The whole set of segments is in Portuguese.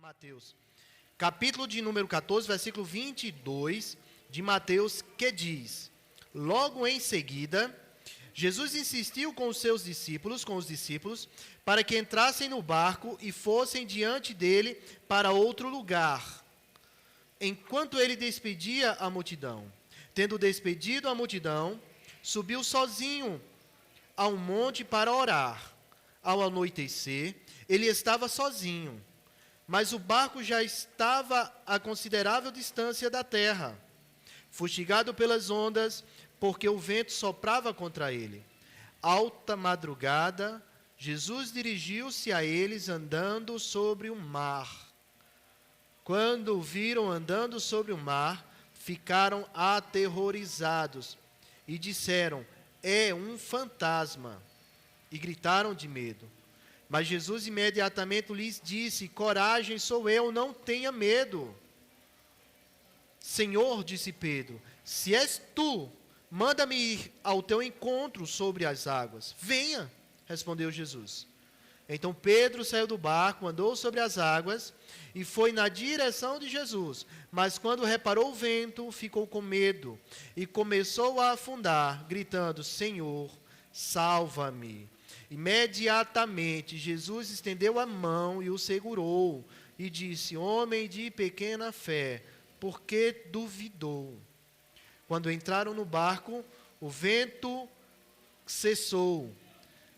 Mateus, capítulo de número 14, versículo 22 de Mateus, que diz: logo em seguida, Jesus insistiu com os discípulos, para que entrassem no barco e fossem diante dele para outro lugar, enquanto ele despedia a multidão. Tendo despedido a multidão, subiu sozinho a um monte para orar. Ao anoitecer, ele estava sozinho, mas o barco já estava a considerável distância da terra, fustigado pelas ondas, porque o vento soprava contra ele. Alta madrugada, Jesus dirigiu-se a eles andando sobre o mar. Quando o viram andando sobre o mar, ficaram aterrorizados e disseram: é um fantasma, e gritaram de medo. Mas Jesus imediatamente lhes disse: coragem, sou eu, não tenha medo. Senhor, disse Pedro, se és tu, manda-me ir ao teu encontro sobre as águas. Venha, respondeu Jesus. Então Pedro saiu do barco, andou sobre as águas e foi na direção de Jesus. Mas quando reparou o vento, ficou com medo e começou a afundar, gritando: Senhor, salva-me. Imediatamente Jesus estendeu a mão e o segurou e disse: homem de pequena fé, por que duvidou? Quando entraram no barco, o vento cessou.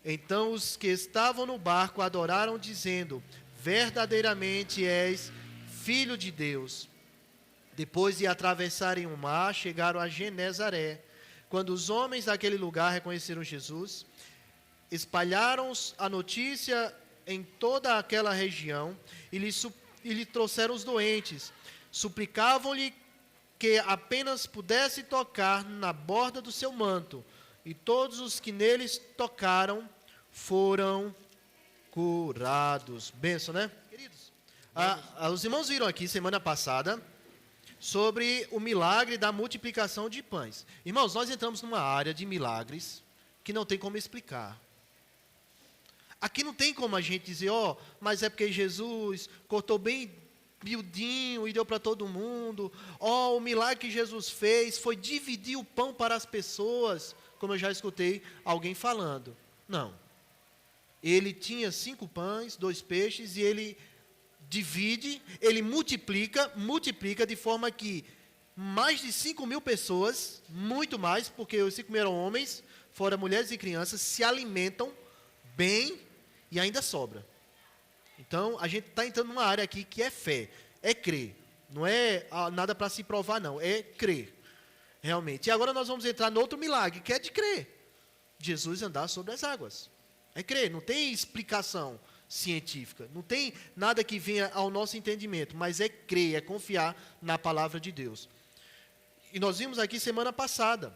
Então os que estavam no barco adoraram, dizendo: verdadeiramente és Filho de Deus. Depois de atravessarem o mar, chegaram a Genezaré. Quando os homens daquele lugar reconheceram Jesus, espalharam a notícia em toda aquela região e lhe trouxeram os doentes. Suplicavam-lhe que apenas pudesse tocar na borda do seu manto, e todos os que neles tocaram foram curados. Benção, né? Queridos, os irmãos viram aqui semana passada sobre o milagre da multiplicação de pães. Irmãos, nós entramos numa área de milagres que não tem como explicar. Aqui não tem como a gente dizer: mas é porque Jesus cortou bem miudinho e deu para todo mundo. O milagre que Jesus fez foi dividir o pão para as pessoas, como eu já escutei alguém falando. Não. Ele tinha 5 pães, 2 peixes, e ele divide, ele multiplica de forma que mais de 5.000 pessoas, muito mais, porque os 5.000 eram homens, fora mulheres e crianças, se alimentam bem e ainda sobra. Então, a gente está entrando numa área aqui que é fé, é crer. Não é nada para se provar, não, é crer, realmente. E agora nós vamos entrar no outro milagre, que é de crer. Jesus andar sobre as águas. É crer, não tem explicação científica, não tem nada que venha ao nosso entendimento, mas é crer, é confiar na palavra de Deus. E nós vimos aqui semana passada,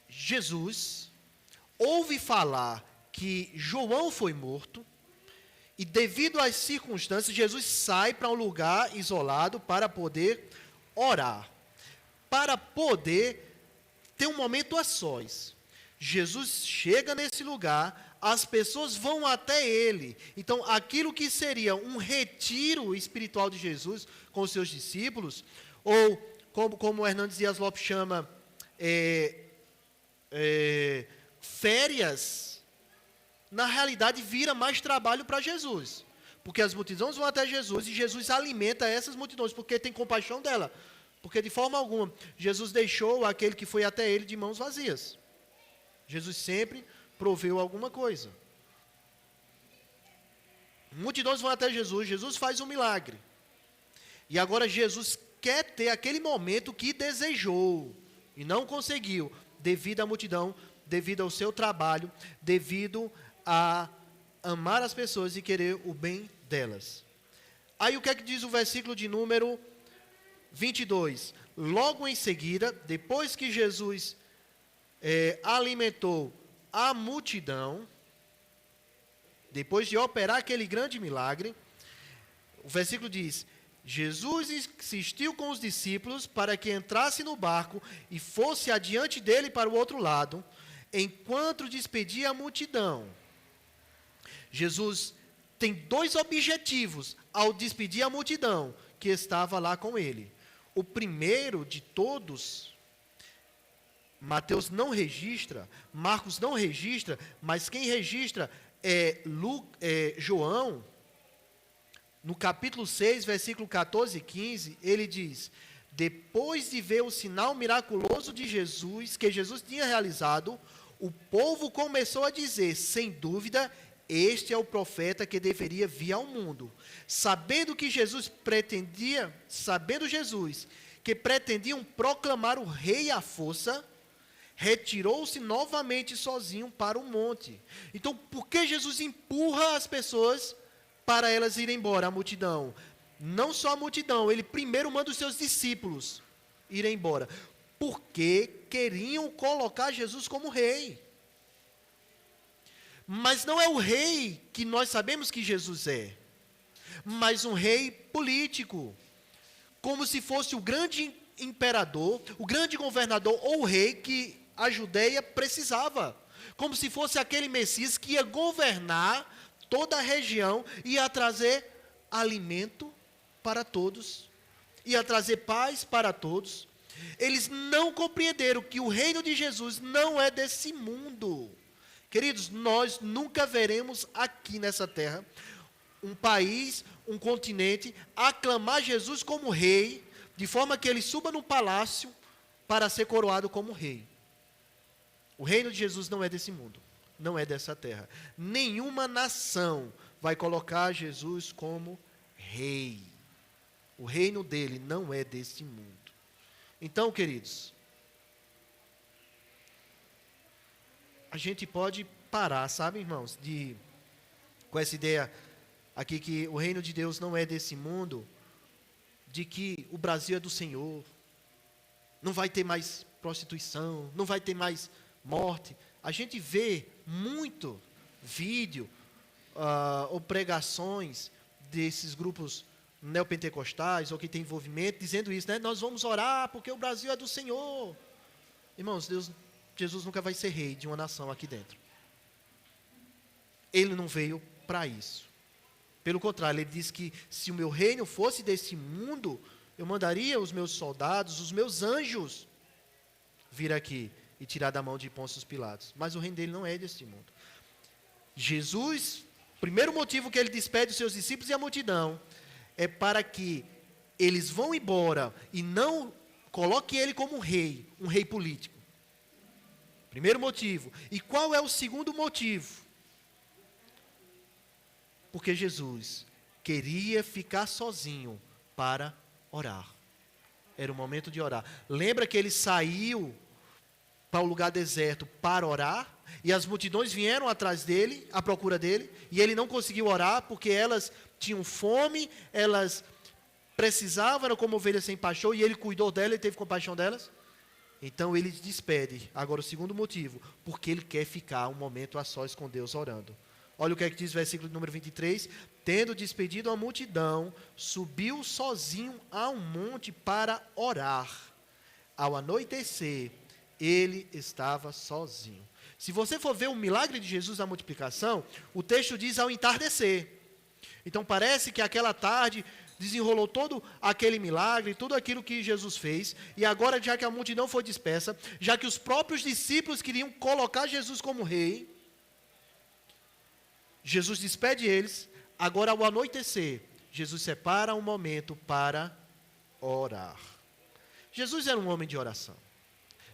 Jesus ouve falar que João foi morto, e devido às circunstâncias, Jesus sai para um lugar isolado para poder orar, para poder ter um momento a sós. Jesus chega nesse lugar, as pessoas vão até ele. Então, aquilo que seria um retiro espiritual de Jesus com os seus discípulos, ou como o Hernandes Dias Lopes chama, férias, na realidade vira mais trabalho para Jesus, porque as multidões vão até Jesus e Jesus alimenta essas multidões, porque tem compaixão dela, porque de forma alguma Jesus deixou aquele que foi até ele de mãos vazias. Jesus sempre proveu alguma coisa. Multidões vão até Jesus, Jesus faz um milagre, e agora Jesus quer ter aquele momento que desejou e não conseguiu, devido à multidão, devido ao seu trabalho, devido a amar as pessoas e querer o bem delas. Aí o que é que diz o versículo de número 22? Logo em seguida, depois que Jesus alimentou a multidão, depois de operar aquele grande milagre, o versículo diz: Jesus insistiu com os discípulos para que entrasse no barco e fosse adiante dele para o outro lado, enquanto despedia a multidão. Jesus tem dois objetivos ao despedir a multidão que estava lá com ele. O primeiro de todos, Mateus não registra, Marcos não registra, mas quem registra é João. No capítulo 6, versículo 14 e 15, ele diz: depois de ver o sinal miraculoso de Jesus, que Jesus tinha realizado, o povo começou a dizer, sem dúvida, este é o profeta que deveria vir ao mundo. Sabendo Jesus que pretendiam proclamar o rei à força, retirou-se novamente sozinho para o monte. Então, por que Jesus empurra as pessoas para elas irem embora, a multidão? Não só a multidão, ele primeiro manda os seus discípulos irem embora. Porque queriam colocar Jesus como rei. Mas não é o rei que nós sabemos que Jesus é, mas um rei político. Como se fosse o grande imperador, o grande governador ou o rei que a Judeia precisava. Como se fosse aquele Messias que ia governar toda a região, ia trazer alimento para todos, ia trazer paz para todos. Eles não compreenderam que o reino de Jesus não é desse mundo. Queridos, nós nunca veremos aqui nessa terra um país, um continente, aclamar Jesus como rei, de forma que ele suba no palácio para ser coroado como rei. O reino de Jesus não é desse mundo, não é dessa terra. Nenhuma nação vai colocar Jesus como rei. O reino dele não é desse mundo. Então, queridos, a gente pode parar, sabe, irmãos, com essa ideia aqui que o reino de Deus não é desse mundo, de que o Brasil é do Senhor, não vai ter mais prostituição, não vai ter mais morte. A gente vê muito vídeo ou pregações desses grupos neopentecostais ou que tem envolvimento, dizendo isso, né? Nós vamos orar porque o Brasil é do Senhor. Irmãos, Jesus nunca vai ser rei de uma nação aqui dentro. Ele não veio para isso. Pelo contrário, ele diz que se o meu reino fosse desse mundo, eu mandaria os meus soldados, os meus anjos, vir aqui e tirar da mão de Pôncio Pilatos. Mas o reino dele não é desse mundo. Jesus, primeiro motivo que ele despede os seus discípulos e a multidão, é para que eles vão embora e não coloque ele como um rei político. Primeiro motivo. E qual é o segundo motivo? Porque Jesus queria ficar sozinho para orar. Era o momento de orar. Lembra que ele saiu para o lugar deserto para orar? E as multidões vieram atrás dele, à procura dele, e ele não conseguiu orar porque elas tinham fome, elas precisavam, eram como ovelhas sem pastor, e ele cuidou delas, ele teve compaixão delas. Então ele despede. Agora o segundo motivo, porque ele quer ficar um momento a sós com Deus orando. Olha o que é que diz o versículo número 23. Tendo despedido a multidão, subiu sozinho a um monte para orar. Ao anoitecer, ele estava sozinho. Se você for ver o milagre de Jesus na multiplicação, o texto diz ao entardecer. Então parece que aquela tarde desenrolou todo aquele milagre, tudo aquilo que Jesus fez, e agora, já que a multidão foi dispersa, já que os próprios discípulos queriam colocar Jesus como rei, Jesus despede eles. Agora, ao anoitecer, Jesus separa um momento para orar. Jesus era um homem de oração.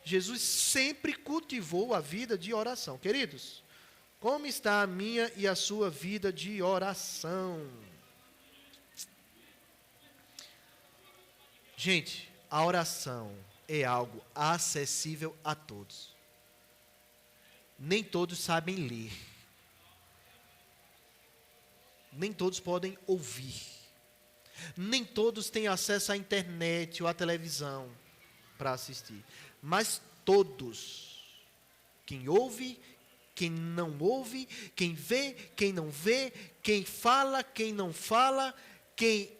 Jesus sempre cultivou a vida de oração. Queridos, como está a minha e a sua vida de oração? Gente, a oração é algo acessível a todos. Nem todos sabem ler. Nem todos podem ouvir. Nem todos têm acesso à internet ou à televisão para assistir. Mas todos, quem ouve, quem não ouve, quem vê, quem não vê, quem fala, quem não fala, quem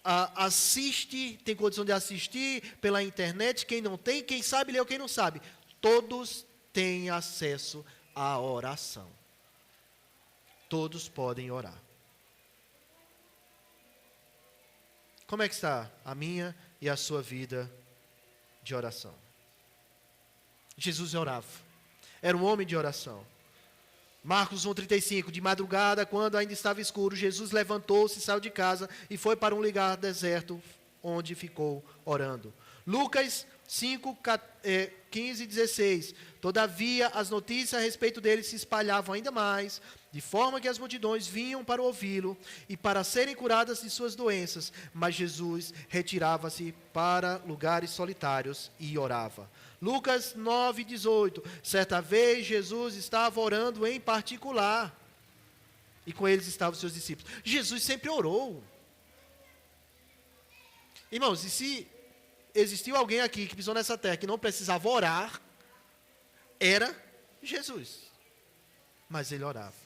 assiste, tem condição de assistir pela internet, quem não tem, quem sabe ler ou quem não sabe. Todos têm acesso à oração. todos podem orar. Como é que está a minha e a sua vida de oração? Jesus orava. Era um homem de oração. Marcos 1,35, de madrugada, quando ainda estava escuro, Jesus levantou-se, saiu de casa e foi para um lugar deserto, onde ficou orando. Lucas 5, 15 e 16. Todavia, as notícias a respeito dele se espalhavam ainda mais, de forma que as multidões vinham para ouvi-lo e para serem curadas de suas doenças. Mas Jesus retirava-se para lugares solitários e orava. Lucas 9, 18. Certa vez, Jesus estava orando em particular, e com eles estavam os seus discípulos. Jesus sempre orou. Irmãos, e se existiu alguém aqui que pisou nessa terra que não precisava orar, era Jesus. Mas ele orava.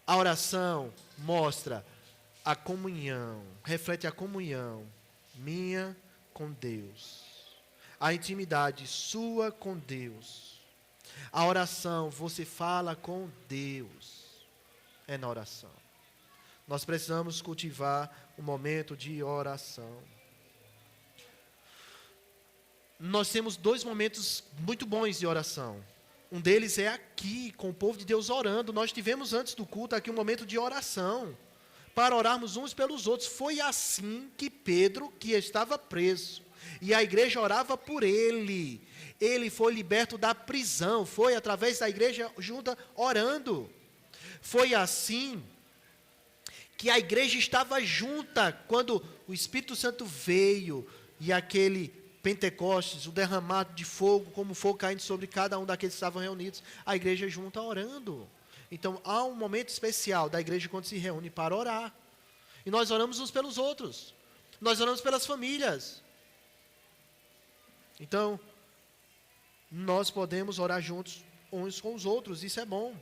A oração mostra a comunhão, reflete a comunhão minha com Deus. A intimidade sua com Deus. A oração, você fala com Deus. É na oração. Nós precisamos cultivar um momento de oração. Nós temos 2 momentos muito bons de oração. Um deles é aqui, com o povo de Deus orando. Nós tivemos antes do culto aqui um momento de oração, para orarmos uns pelos outros. Foi assim que Pedro, que estava preso, e a igreja orava por ele. Ele foi liberto da prisão, foi através da igreja junta orando. Foi assim que a igreja estava junta, quando o Espírito Santo veio, e aquele Pentecostes, o derramado de fogo, como fogo caindo sobre cada um daqueles que estavam reunidos, a igreja junta orando. Então, há um momento especial da igreja quando se reúne para orar. E nós oramos uns pelos outros. Nós oramos pelas famílias. Então, nós podemos orar juntos uns com os outros, isso é bom.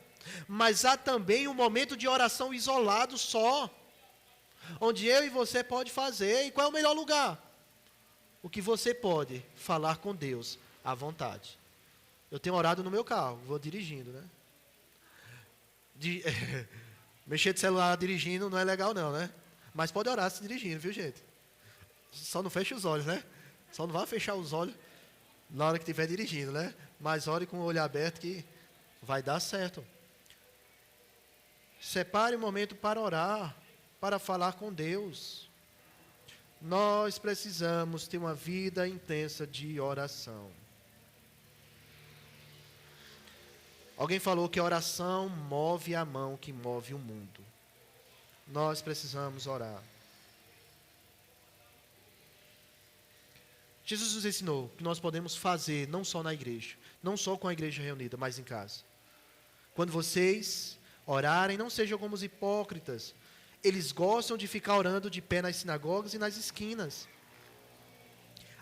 Mas há também um momento de oração isolado só, onde eu e você pode fazer. E qual é o melhor lugar? O que você pode falar com Deus à vontade. Eu tenho orado no meu carro, vou dirigindo, né? Mexer de celular dirigindo não é legal não, né? Mas pode orar se dirigindo, viu, gente? Só não feche os olhos, né? Só não vá fechar os olhos na hora que estiver dirigindo, né? Mas ore com o olho aberto que vai dar certo. Separe um momento para orar, para falar com Deus. Nós precisamos ter uma vida intensa de oração. Alguém falou que a oração move a mão que move o mundo. Nós precisamos orar. Jesus nos ensinou que nós podemos fazer não só na igreja, não só com a igreja reunida, mas em casa. Quando vocês orarem, não sejam como os hipócritas. Eles gostam de ficar orando de pé nas sinagogas e nas esquinas,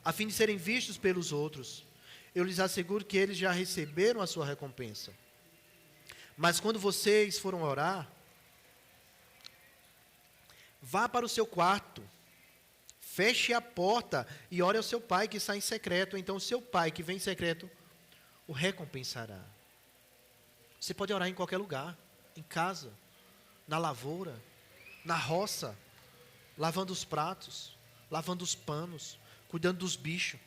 a fim de serem vistos pelos outros. Eu lhes asseguro que eles já receberam a sua recompensa. Mas quando vocês foram orar, vá para o seu quarto, feche a porta e ore ao seu pai que está em secreto. Então o seu pai que vem em secreto o recompensará. Você pode orar em qualquer lugar, em casa, na lavoura, na roça, lavando os pratos, lavando os panos, cuidando dos bichos,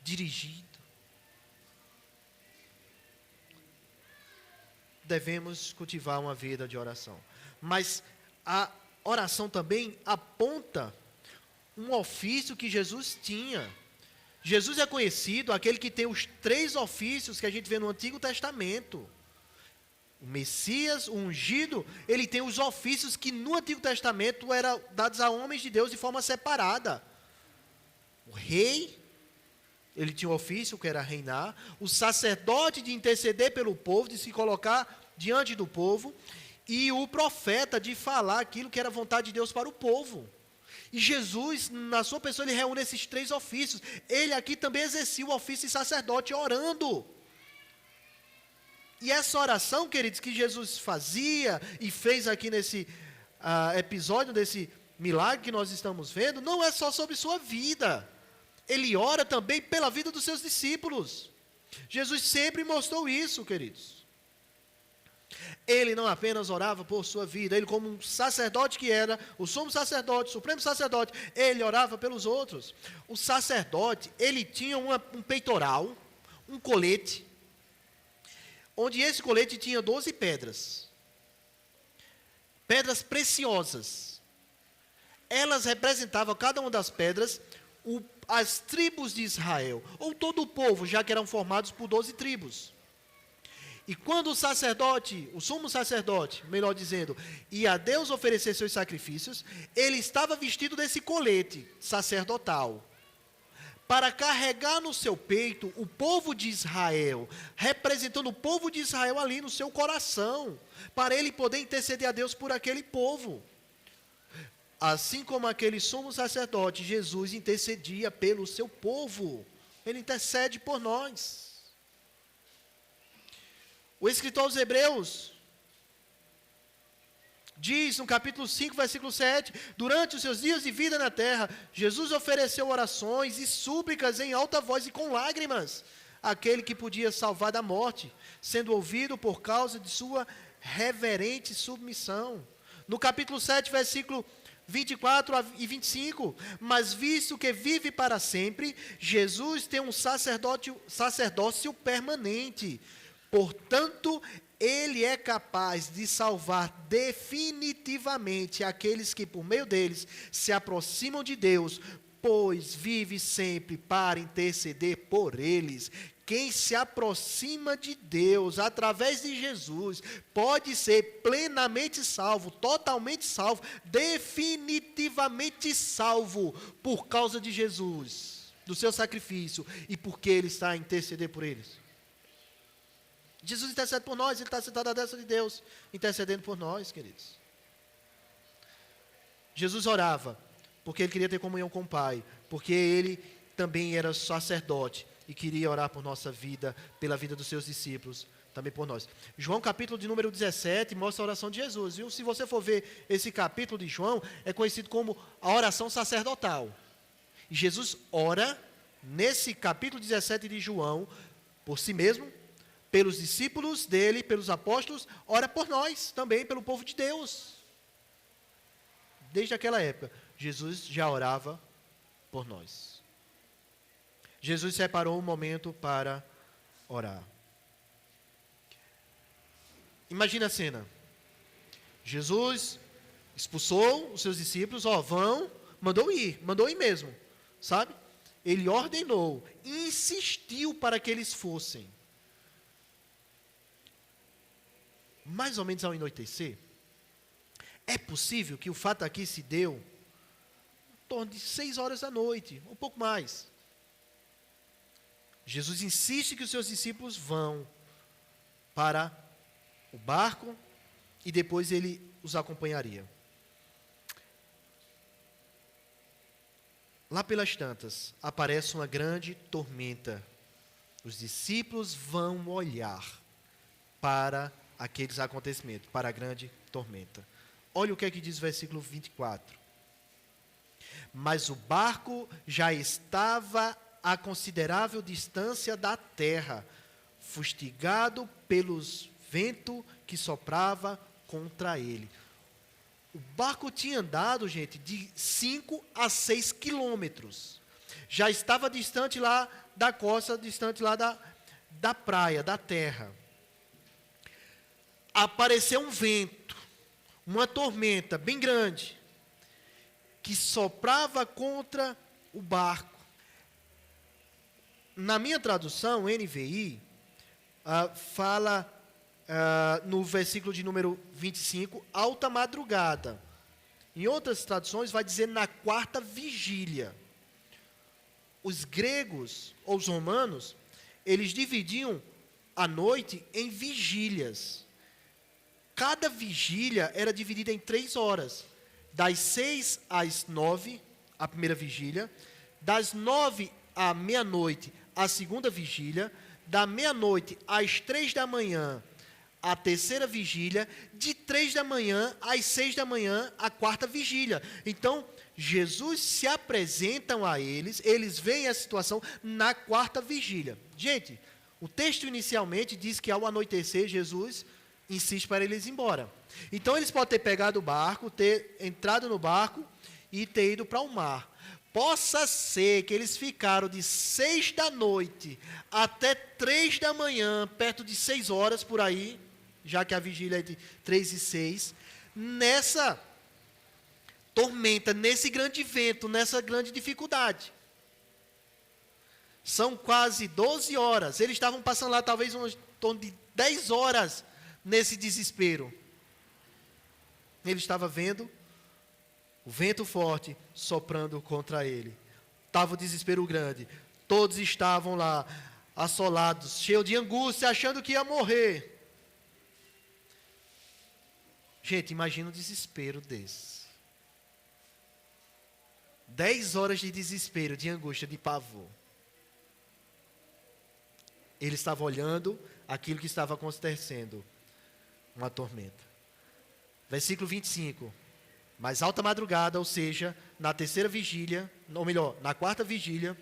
dirigindo. Devemos cultivar uma vida de oração. Mas a oração também aponta um ofício que Jesus tinha. Jesus é conhecido, aquele que tem os 3 ofícios que a gente vê no Antigo Testamento. O Messias, o ungido, ele tem os ofícios que no Antigo Testamento eram dados a homens de Deus de forma separada. O rei, ele tinha o ofício que era reinar. O sacerdote de interceder pelo povo, de se colocar diante do povo. E o profeta de falar aquilo que era vontade de Deus para o povo. E Jesus, na sua pessoa, ele reúne esses 3 ofícios. Ele aqui também exercia o ofício de sacerdote orando. E essa oração, queridos, que Jesus fazia e fez aqui nesse episódio, desse milagre que nós estamos vendo, não é só sobre sua vida. Ele ora também pela vida dos seus discípulos. Jesus sempre mostrou isso, queridos. Ele não apenas orava por sua vida, ele como um sacerdote que era, o sumo sacerdote, o supremo sacerdote, ele orava pelos outros. O sacerdote, ele tinha um peitoral, um colete, onde esse colete tinha 12 pedras. Pedras preciosas. Elas representavam, cada uma das pedras, as tribos de Israel, ou todo o povo, já que eram formados por 12 tribos. E quando o sacerdote, o sumo sacerdote, melhor dizendo, ia a Deus oferecer seus sacrifícios, ele estava vestido desse colete sacerdotal, para carregar no seu peito o povo de Israel, representando o povo de Israel ali no seu coração, para ele poder interceder a Deus por aquele povo. Assim como aquele sumo sacerdote, Jesus intercedia pelo seu povo, ele intercede por nós. O escritor aos Hebreus diz no capítulo 5, versículo 7, durante os seus dias de vida na terra, Jesus ofereceu orações e súplicas em alta voz e com lágrimas, àquele que podia salvar da morte, sendo ouvido por causa de sua reverente submissão. No capítulo 7, versículo 24 e 25, mas visto que vive para sempre, Jesus tem um sacerdócio permanente. Portanto, ele é capaz de salvar definitivamente aqueles que por meio deles se aproximam de Deus, pois vive sempre para interceder por eles. Quem se aproxima de Deus através de Jesus pode ser plenamente salvo, totalmente salvo, definitivamente salvo por causa de Jesus, do seu sacrifício e porque ele está a interceder por eles. Jesus intercede por nós, ele está sentado à destra de Deus, intercedendo por nós, queridos. Jesus orava, porque ele queria ter comunhão com o Pai, porque ele também era sacerdote, e queria orar por nossa vida, pela vida dos seus discípulos, também por nós. João capítulo de número 17, mostra a oração de Jesus, viu? Se você for ver esse capítulo de João, é conhecido como a oração sacerdotal. E Jesus ora, nesse capítulo 17 de João, por si mesmo, pelos discípulos dele, pelos apóstolos, ora por nós também, pelo povo de Deus. Desde aquela época, Jesus já orava por nós. Jesus separou um momento para orar. Imagina a cena. Jesus expulsou os seus discípulos, mandou ir mesmo, sabe? Ele ordenou, insistiu para que eles fossem. Mais ou menos ao anoitecer, é possível que o fato aqui se deu em torno de 6 horas da noite, um pouco mais. Jesus insiste que os seus discípulos vão para o barco e depois ele os acompanharia. Lá pelas tantas, aparece uma grande tormenta. Os discípulos vão olhar para aqueles acontecimentos, para a grande tormenta. Olha o que é que diz o versículo 24. Mas o barco já estava a considerável distância da terra, fustigado pelos ventos que soprava contra ele. O barco tinha andado, gente, de 5 a 6 quilômetros. Já estava distante lá da costa, distante lá da praia, da terra. Apareceu um vento, uma tormenta bem grande, que soprava contra o barco. Na minha tradução, NVI, fala no versículo de número 25, alta madrugada. Em outras traduções, vai dizer na 4ª vigília. Os gregos, ou os romanos, eles dividiam a noite em vigílias. Cada vigília era dividida em 3 horas. Das 6 às 9, a primeira vigília. Das 9 à meia-noite, a segunda vigília. Da meia-noite às 3 da manhã, a terceira vigília. De 3 da manhã às 6 da manhã, a 4ª vigília. Então, Jesus se apresenta a eles, eles veem a situação na 4ª vigília. Gente, o texto inicialmente diz que ao anoitecer, Jesus insiste para eles ir embora. Então eles podem ter pegado o barco, ter entrado no barco e ter ido para o mar. Possa ser que eles ficaram de 6 da noite até 3 da manhã, perto de 6 horas por aí, já que a vigília é de 3 e 6, nessa tormenta, nesse grande vento, nessa grande dificuldade. São quase 12 horas. Eles estavam passando lá talvez em torno de 10 horas nesse desespero. Ele estava vendo o vento forte soprando contra ele. Estava o desespero grande. Todos estavam lá, assolados, cheios de angústia, achando que ia morrer. Gente, imagina um desespero desse. 10 horas de desespero, de angústia, de pavor. Ele estava olhando aquilo que estava acontecendo. Uma tormenta. Versículo 25. Mais alta madrugada, ou seja, na terceira vigília, ou melhor, na quarta vigília,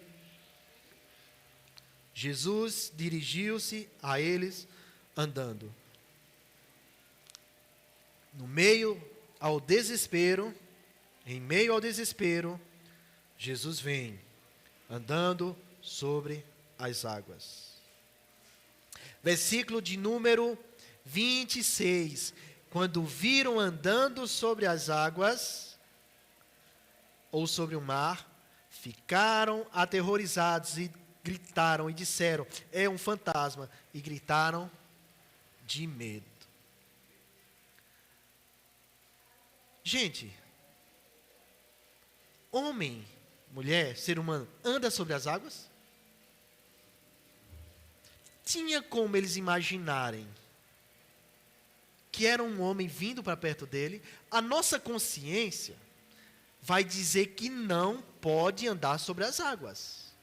Jesus dirigiu-se a eles andando. No meio ao desespero, em meio ao desespero, Jesus vem andando sobre as águas. Versículo de número 26. Quando viram andando sobre as águas, ou sobre o mar, ficaram aterrorizados e gritaram e disseram, é um fantasma, e gritaram de medo. Gente, homem, mulher, ser humano, anda sobre as águas? Tinha como eles imaginarem que era um homem vindo para perto dele? A nossa consciência vai dizer que não pode andar sobre as águas.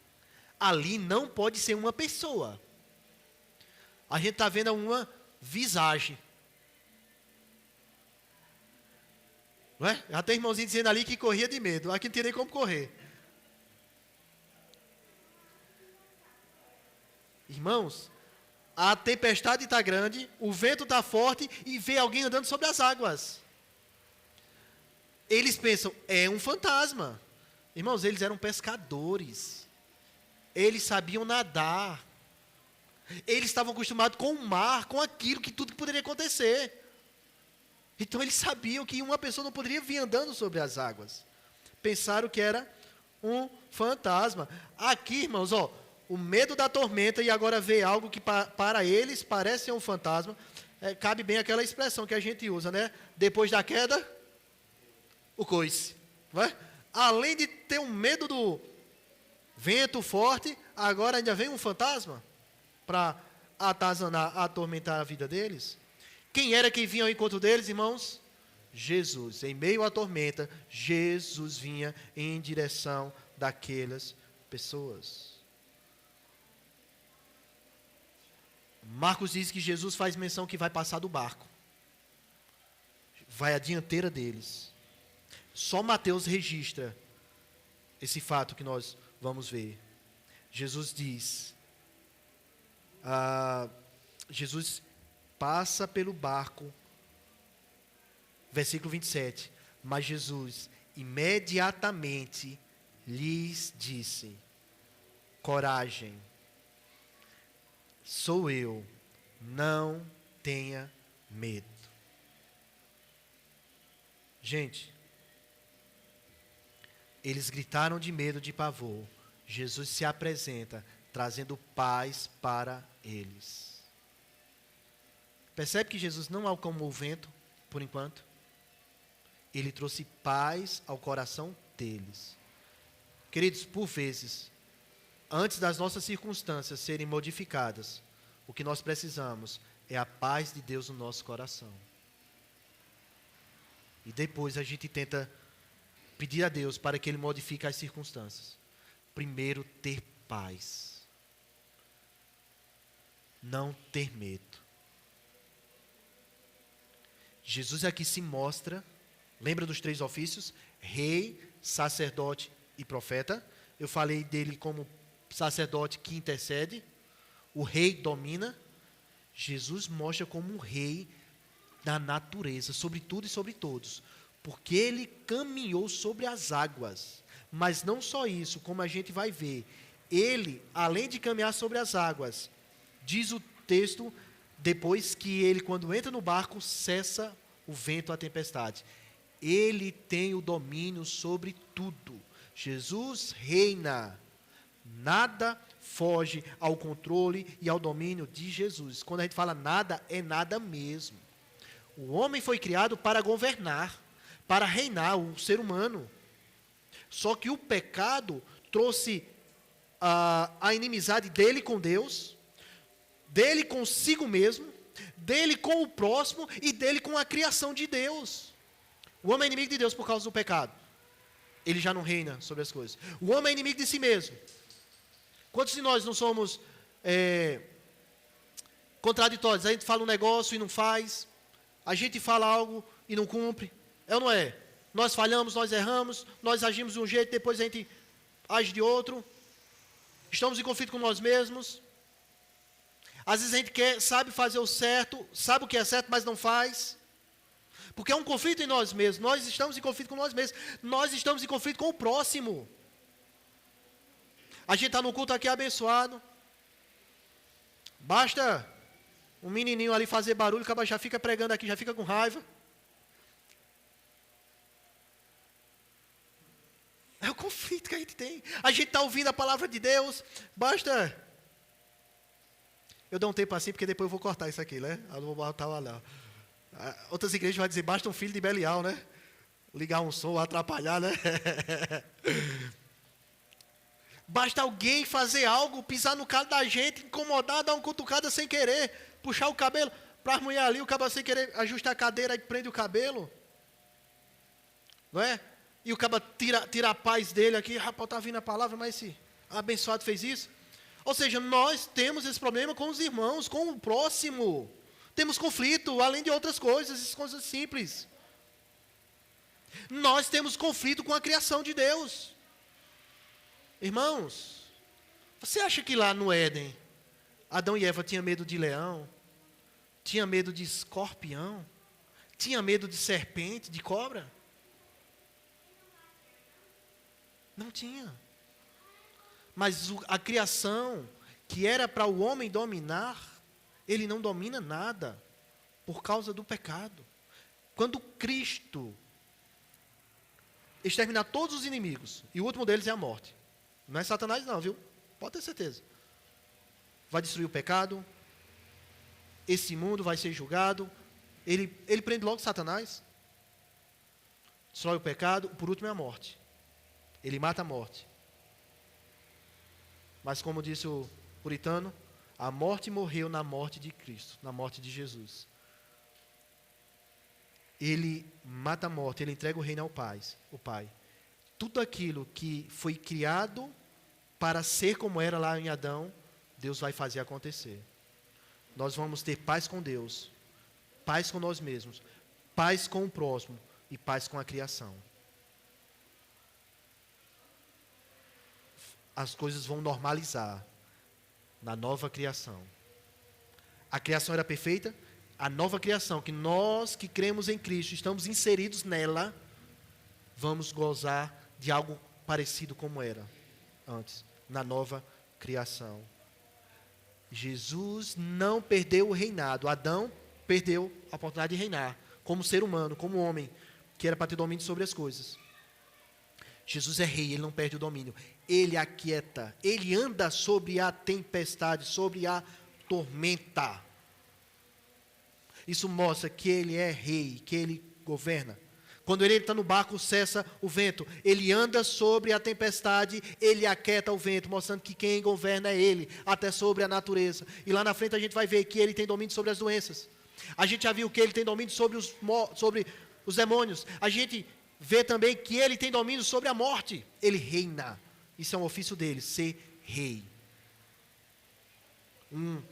Ali não pode ser uma pessoa. A gente está vendo uma visagem. Não é? Já tem irmãozinho dizendo ali que corria de medo. Aqui não tem nem como correr. Irmãos, a tempestade está grande, o vento está forte e vê alguém andando sobre as águas. Eles pensam, é um fantasma. Irmãos, eles eram pescadores. Eles sabiam nadar. Eles estavam acostumados com o mar, com aquilo, que tudo que poderia acontecer. Então eles sabiam que uma pessoa não poderia vir andando sobre as águas. Pensaram que era um fantasma. Aqui, irmãos, ó, o medo da tormenta e agora ver algo que para eles parece ser um fantasma. Cabe bem aquela expressão que a gente usa, né? Depois da queda, o coice. Não é? Além de ter um medo do vento forte, agora ainda vem um fantasma para atazanar, atormentar a vida deles. Quem era que vinha ao encontro deles, irmãos? Jesus. Em meio à tormenta, Jesus vinha em direção daquelas pessoas. Marcos diz que Jesus faz menção que vai passar do barco. Vai à dianteira deles. Só Mateus registra esse fato que nós vamos ver. Jesus diz, Jesus passa pelo barco, versículo 27, mas Jesus imediatamente lhes disse, coragem, sou eu, não tenha medo. Gente, eles gritaram de medo, de pavor. Jesus se apresenta, trazendo paz para eles. Percebe que Jesus não acalmou o vento, por enquanto? Ele trouxe paz ao coração deles. Queridos, por vezes, antes das nossas circunstâncias serem modificadas, o que nós precisamos é a paz de Deus no nosso coração. E depois a gente tenta pedir a Deus para que Ele modifique as circunstâncias. Primeiro, ter paz. Não ter medo. Jesus aqui se mostra, lembra dos 3 ofícios? Rei, sacerdote e profeta. Eu falei dele como sacerdote que intercede. O rei domina. Jesus mostra como um rei da natureza, sobre tudo e sobre todos, porque ele caminhou sobre as águas. Mas não só isso, como a gente vai ver, ele, além de caminhar sobre as águas, diz o texto, depois que ele, quando entra no barco, cessa o vento, a tempestade. Ele tem o domínio sobre tudo. Jesus reina. Nada foge ao controle e ao domínio de Jesus. Quando a gente fala nada, é nada mesmo. O homem foi criado para governar, para reinar, o ser humano. Só que o pecado trouxe a inimizade dele com Deus, dele consigo mesmo, dele com o próximo e dele com a criação de Deus. O homem é inimigo de Deus por causa do pecado. Ele já não reina sobre as coisas. O homem é inimigo de si mesmo. Quantos de nós não somos contraditórios? A gente fala um negócio e não faz. A gente fala algo e não cumpre. É ou não é? Nós falhamos, nós erramos, nós agimos de um jeito, depois a gente age de outro. Estamos em conflito com nós mesmos. Às vezes a gente sabe fazer o certo, sabe o que é certo, mas não faz. Porque é um conflito em nós mesmos. Nós estamos em conflito com nós mesmos. Nós estamos em conflito com o próximo. A gente está no culto aqui abençoado. Basta um menininho ali fazer barulho, o cara já fica pregando aqui, já fica com raiva. É o conflito que a gente tem. A gente está ouvindo a palavra de Deus. Basta. Eu dou um tempo assim, porque depois eu vou cortar isso aqui, né? Eu não vou botar lá, não. Outras igrejas vão dizer, basta um filho de Belial, né? Ligar um som, atrapalhar, né? Basta alguém fazer algo, pisar no calo da gente, incomodar, dar uma cutucada sem querer, puxar o cabelo, para as mulheres ali, o cabelo sem querer, ajusta a cadeira e prende o cabelo. Não é? E o cabelo tira a paz dele aqui, rapaz, está vindo a palavra, mas esse abençoado fez isso. Ou seja, nós temos esse problema com os irmãos, com o próximo. Temos conflito, além de outras coisas, coisas simples. Nós temos conflito com a criação de Deus. Irmãos, você acha que lá no Éden, Adão e Eva tinham medo de leão? Tinha medo de escorpião? Tinha medo de serpente, de cobra? Não tinha. Mas a criação, que era para o homem dominar, ele não domina nada, por causa do pecado. Quando Cristo exterminar todos os inimigos, e o último deles é a morte. Não é Satanás não, viu? Pode ter certeza. Vai destruir o pecado, esse mundo vai ser julgado, ele prende logo Satanás, destrói o pecado, por último é a morte. Ele mata a morte. Mas como disse o puritano, a morte morreu na morte de Cristo, na morte de Jesus. Ele mata a morte, ele entrega o reino ao Pai. Tudo aquilo que foi criado para ser como era lá em Adão, Deus vai fazer acontecer. Nós vamos ter paz com Deus, paz com nós mesmos, paz com o próximo e paz com a criação. As coisas vão normalizar na nova criação. A criação era perfeita, a nova criação, que nós que cremos em Cristo, estamos inseridos nela, vamos gozar de algo parecido como era antes, na nova criação. Jesus não perdeu o reinado. Adão perdeu a oportunidade de reinar, como ser humano, como homem, que era para ter domínio sobre as coisas. Jesus é rei, ele não perde o domínio. Ele aquieta, ele anda sobre a tempestade, sobre a tormenta. Isso mostra que ele é rei, que ele governa. Quando ele está no barco, cessa o vento. Ele anda sobre a tempestade, ele aquieta o vento, mostrando que quem governa é ele, até sobre a natureza. E lá na frente a gente vai ver que ele tem domínio sobre as doenças. A gente já viu que ele tem domínio sobre os demônios. A gente vê também que ele tem domínio sobre a morte. Ele reina. Isso é um ofício dele, ser rei. Um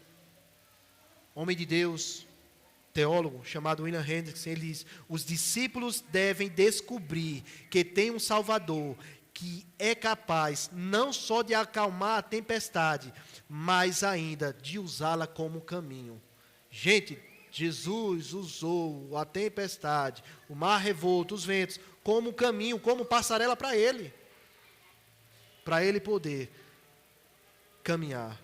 homem de Deus, teólogo, chamado William Hendricks, ele diz: os discípulos devem descobrir que tem um Salvador que é capaz não só de acalmar a tempestade, mas ainda de usá-la como caminho. Gente, Jesus usou a tempestade, o mar revolto, os ventos, como caminho, como passarela para ele poder caminhar.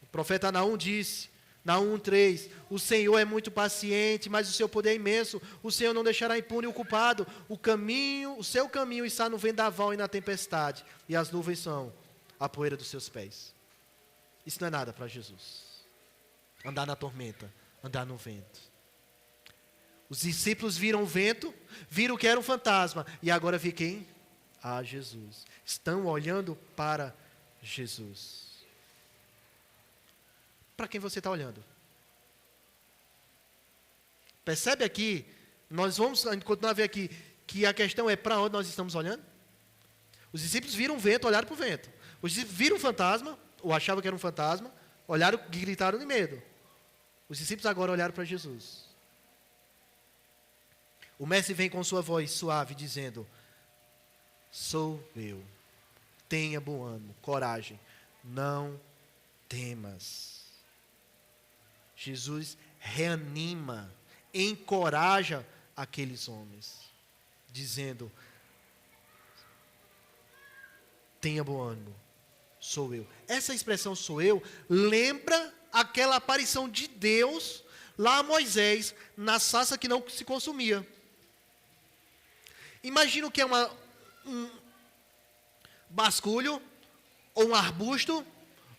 O profeta Naum disse, Naum 3, o Senhor é muito paciente, mas o seu poder é imenso, o Senhor não deixará impune o culpado, o seu caminho está no vendaval e na tempestade, e as nuvens são a poeira dos seus pés. Isso não é nada para Jesus. Andar na tormenta, andar no vento. Os discípulos viram o vento, viram que era um fantasma, e agora vê quem? Jesus. Estão olhando para Jesus. Para quem você está olhando? Percebe aqui, nós vamos continuar a ver aqui, que a questão é para onde nós estamos olhando? Os discípulos viram o vento, olharam para o vento. Os discípulos viram um fantasma, ou achavam que era um fantasma, olharam e gritaram de medo. Os discípulos agora olharam para Jesus. O mestre vem com sua voz suave, dizendo, sou eu, tenha bom ânimo, coragem, não temas. Jesus reanima, encoraja aqueles homens, dizendo, tenha bom ânimo, sou eu. Essa expressão sou eu, lembra aquela aparição de Deus, lá a Moisés, na sarça que não se consumia. Imagina o que é um basculho, ou um arbusto,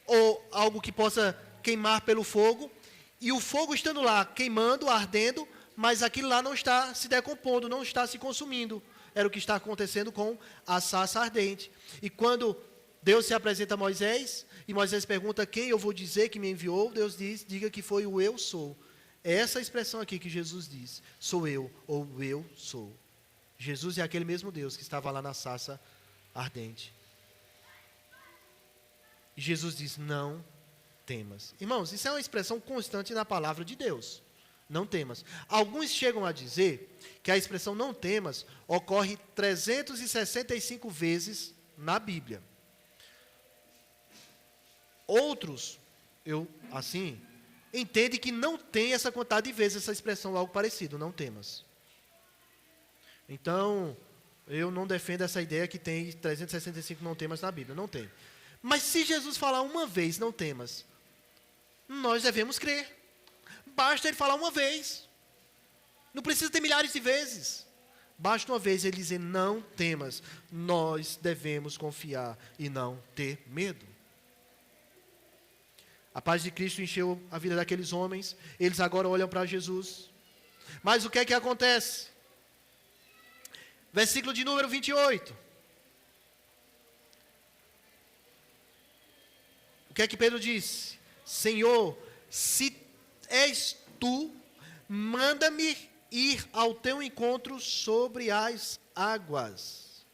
ou algo que possa queimar pelo fogo, e o fogo estando lá, queimando, ardendo, mas aquilo lá não está se decompondo, não está se consumindo. Era o que está acontecendo com a sarça ardente. E quando Deus se apresenta a Moisés, e Moisés pergunta quem eu vou dizer que me enviou, Deus diz, diga que foi o eu sou. É essa expressão aqui que Jesus diz, sou eu, ou eu sou. Jesus é aquele mesmo Deus que estava lá na sarça ardente. E Jesus diz, não temas. Irmãos, isso é uma expressão constante na palavra de Deus. Não temas. Alguns chegam a dizer que a expressão não temas ocorre 365 vezes na Bíblia. Outros, entendem que não tem essa quantidade de vezes essa expressão, algo parecido, não temas. Então, eu não defendo essa ideia que tem 365 não temas na Bíblia, não tem. Mas se Jesus falar uma vez, não temas, nós devemos crer. Basta ele falar uma vez. Não precisa ter milhares de vezes. Basta uma vez ele dizer, não temas. Nós devemos confiar e não ter medo. A paz de Cristo encheu a vida daqueles homens. Eles agora olham para Jesus. Mas o que é que acontece? Versículo de número 28. O que é que Pedro disse? Senhor, se és tu, manda-me ir ao teu encontro sobre as águas.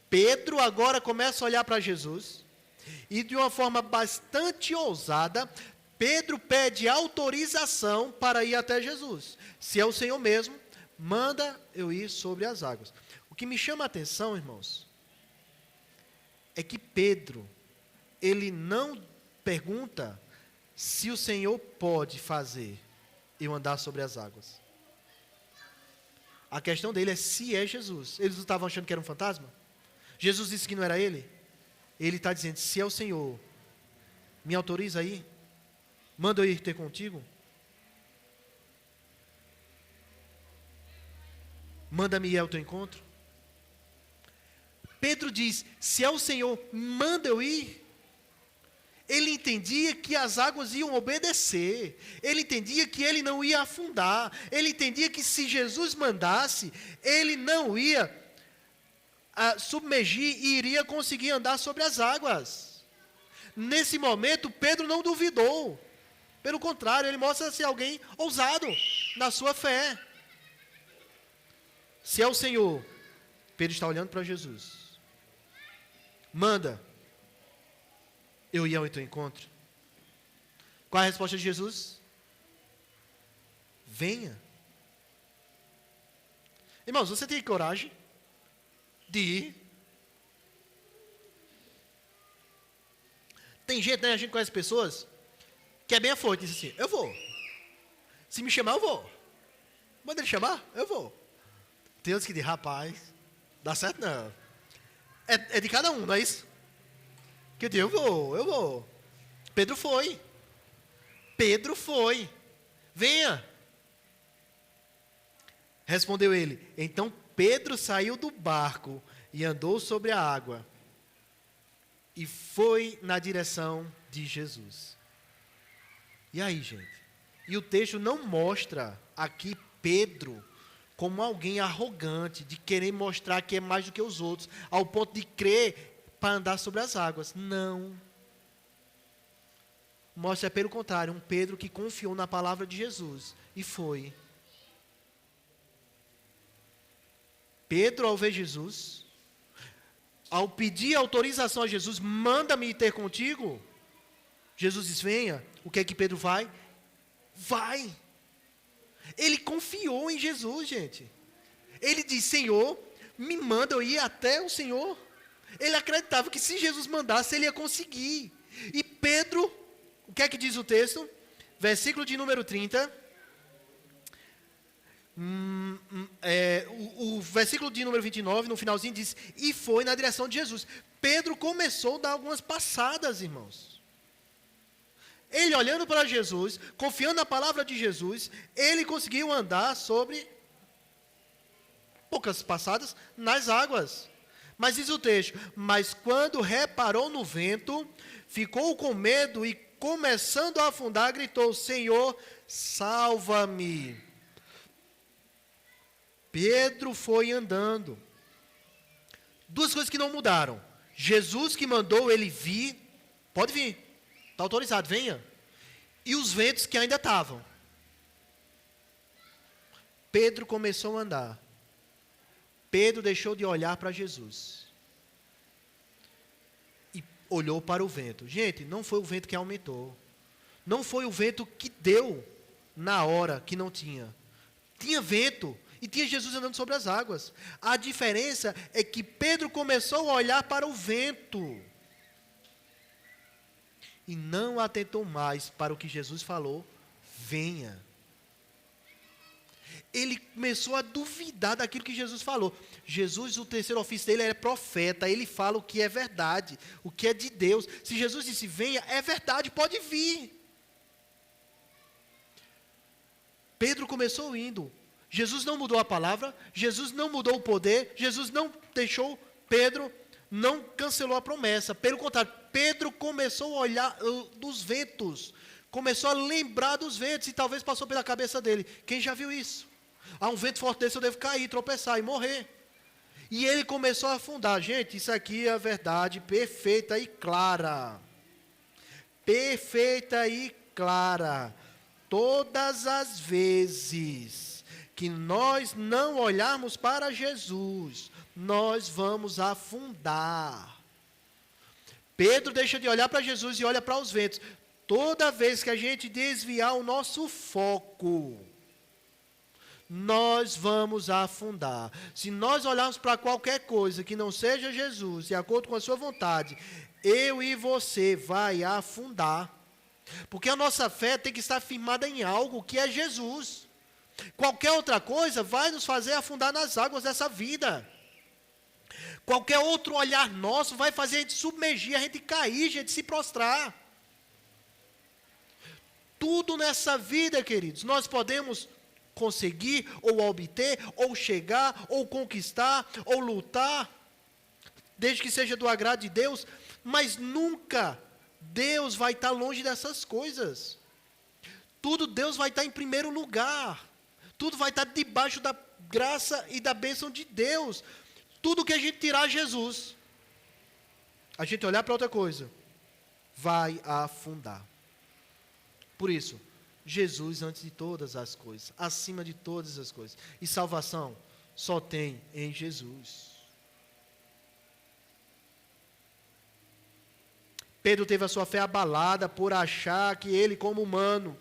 Pedro agora começa a olhar para Jesus e de uma forma bastante ousada, Pedro pede autorização para ir até Jesus. Se é o Senhor mesmo, manda eu ir sobre as águas. O que me chama a atenção, irmãos, é que Pedro, ele não pergunta se o Senhor pode fazer eu andar sobre as águas. A questão dele é se é Jesus. Eles não estavam achando que era um fantasma? Jesus disse que não era ele? Ele está dizendo, se é o Senhor, me autoriza aí? Manda eu ir ter contigo? Manda-me ir ao teu encontro? Pedro diz, se é o Senhor, manda eu ir? Ele entendia que as águas iam obedecer. Ele entendia que ele não ia afundar. Ele entendia que se Jesus mandasse, ele não ia submergir e iria conseguir andar sobre as águas. Nesse momento, Pedro não duvidou. Pelo contrário, ele mostra-se alguém ousado na sua fé. Se é o Senhor, Pedro está olhando para Jesus. Manda eu ir ao teu encontro. Qual é a resposta de Jesus? Venha. Irmãos, você tem coragem de ir? Tem gente, né? A gente conhece pessoas que é bem afoito, diz assim, eu vou. Se me chamar, eu vou. Manda ele chamar, eu vou. Tem outros que dizem, rapaz, dá certo não. É de cada um, não é isso? Que eu digo, eu vou. Pedro foi. Pedro foi. Venha. Respondeu ele. Então Pedro saiu do barco e andou sobre a água. E foi na direção de Jesus. E aí, gente? E o texto não mostra aqui Pedro como alguém arrogante, de querer mostrar que é mais do que os outros, ao ponto de crer para andar sobre as águas. Não. Mostra pelo contrário, um Pedro que confiou na palavra de Jesus e foi. Pedro, ao ver Jesus, ao pedir autorização a Jesus, manda-me ir ter contigo. Jesus diz, venha. O que é que Pedro vai? Vai. Ele confiou em Jesus, gente. Ele diz, Senhor, me manda eu ir até o Senhor. Ele acreditava que se Jesus mandasse, ele ia conseguir. E Pedro, o que é que diz o texto? Versículo de número 30. O versículo de número 29, no finalzinho, diz, e foi na direção de Jesus. Pedro começou a dar algumas passadas, irmãos. Ele olhando para Jesus, confiando na palavra de Jesus, ele conseguiu andar sobre poucas passadas nas águas. Mas diz o texto, mas quando reparou no vento, ficou com medo e começando a afundar, gritou, Senhor, salva-me. Pedro foi andando. Duas coisas que não mudaram. Jesus que mandou ele vir, pode vir, está autorizado, venha. E os ventos que ainda estavam. Pedro começou a andar. Pedro deixou de olhar para Jesus. E olhou para o vento. Gente, não foi o vento que aumentou. Não foi o vento que deu na hora que não tinha. Tinha vento. E tinha Jesus andando sobre as águas. A diferença é que Pedro começou a olhar para o vento. E não atentou mais para o que Jesus falou, venha. Ele começou a duvidar daquilo que Jesus falou. Jesus, o terceiro ofício dele é profeta, ele fala o que é verdade, o que é de Deus. Se Jesus disse venha, é verdade, pode vir. Pedro começou indo. Jesus não mudou a palavra, Jesus não mudou o poder, Jesus não deixou Pedro, não cancelou a promessa. Pelo contrário, Pedro começou a olhar dos ventos, começou a lembrar dos ventos, e talvez passou pela cabeça dele. Quem já viu isso? Um vento forte desse eu devo cair, tropeçar e morrer. E ele começou a afundar. Gente, isso aqui é a verdade perfeita e clara. Perfeita e clara. Todas as vezes que nós não olharmos para Jesus, nós vamos afundar. Pedro deixa de olhar para Jesus e olha para os ventos. Toda vez que a gente desviar o nosso foco, nós vamos afundar. Se nós olharmos para qualquer coisa que não seja Jesus, de acordo com a sua vontade, eu e você vai afundar. Porque a nossa fé tem que estar firmada em algo que é Jesus. Qualquer outra coisa vai nos fazer afundar nas águas dessa vida. Qualquer outro olhar nosso vai fazer a gente submergir, a gente cair, a gente se prostrar. Tudo nessa vida, queridos, nós podemos conseguir, ou obter, ou chegar, ou conquistar, ou lutar, desde que seja do agrado de Deus, mas nunca Deus vai estar longe dessas coisas. Tudo Deus vai estar em primeiro lugar. Tudo vai estar debaixo da graça e da bênção de Deus. Tudo que a gente tirar Jesus, a gente olhar para outra coisa, vai afundar. Por isso, Jesus antes de todas as coisas, acima de todas as coisas. E salvação só tem em Jesus. Pedro teve a sua fé abalada por achar que ele, como humano,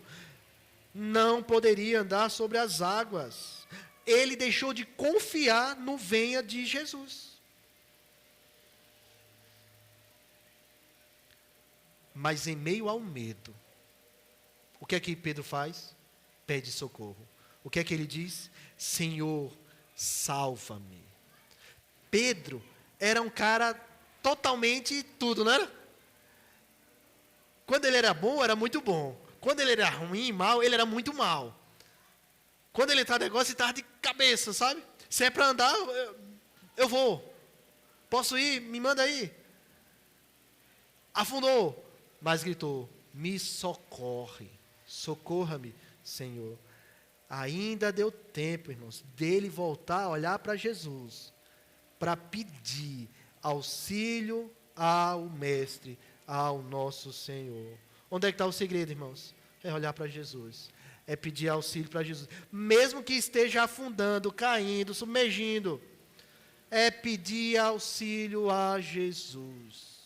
não poderia andar sobre as águas. Ele deixou de confiar no venha de Jesus. Mas em meio ao medo, o que é que Pedro faz? pede socorro. O que é que ele diz? Senhor, salva-me. Pedro era um cara totalmente tudo, não era? Quando ele era bom, era muito bom. Quando ele era ruim, mal, ele era muito mal. Quando ele estava negócio, ele estava de cabeça, sabe? Se é para andar, eu vou. Posso ir? Me manda aí. Afundou, mas gritou, me socorre. Socorra-me, Senhor. Ainda deu tempo, irmãos, dele voltar a olhar para Jesus, para pedir auxílio ao Mestre, ao nosso Senhor. Onde é que está o segredo, irmãos? É olhar para Jesus. É pedir auxílio para Jesus. Mesmo que esteja afundando, caindo, submergindo. É pedir auxílio a Jesus.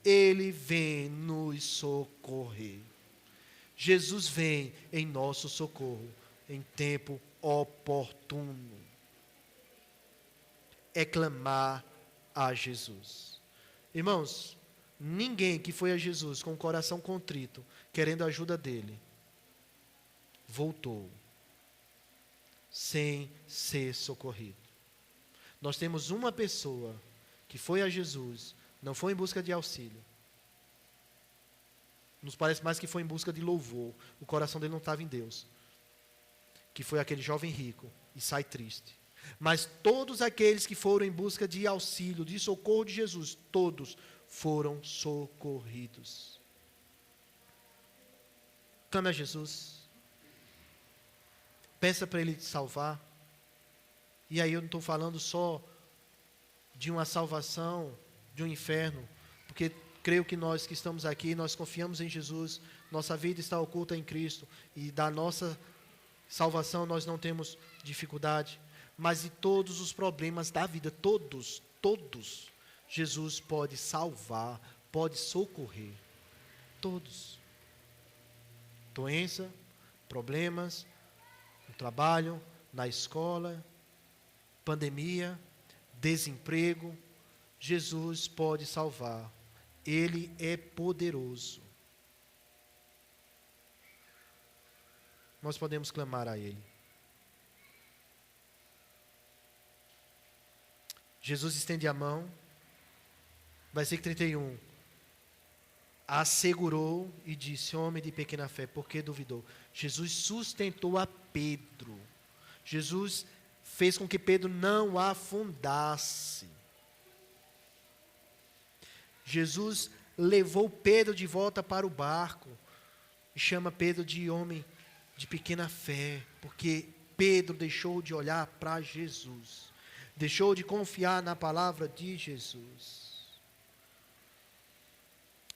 Ele vem nos socorrer. Jesus vem em nosso socorro, em tempo oportuno. É clamar a Jesus. Irmãos, ninguém que foi a Jesus com o coração contrito, querendo a ajuda dele, voltou sem ser socorrido. Nós temos uma pessoa que foi a Jesus, não foi em busca de auxílio. Nos parece mais que foi em busca de louvor. O coração dele não estava em Deus. Que foi aquele jovem rico e sai triste. Mas todos aqueles que foram em busca de auxílio, de socorro de Jesus, todos foram socorridos. Clame a Jesus. Peça para Ele te salvar. E aí eu não estou falando só de uma salvação, de um inferno, porque creio que nós que estamos aqui, nós confiamos em Jesus, nossa vida está oculta em Cristo, e da nossa salvação nós não temos dificuldade, mas de todos os problemas da vida, todos, Jesus pode salvar, pode socorrer, todos. Doença, problemas, no trabalho, na escola, pandemia, desemprego, Jesus pode salvar. Ele é poderoso. Nós podemos clamar a Ele. Jesus estende a mão. Versículo 31. Assegurou e disse, homem de pequena fé, por que duvidou? Jesus sustentou a Pedro. Jesus fez com que Pedro não afundasse. Jesus levou Pedro de volta para o barco e chama Pedro de homem de pequena fé, porque Pedro deixou de olhar para Jesus, deixou de confiar na palavra de Jesus.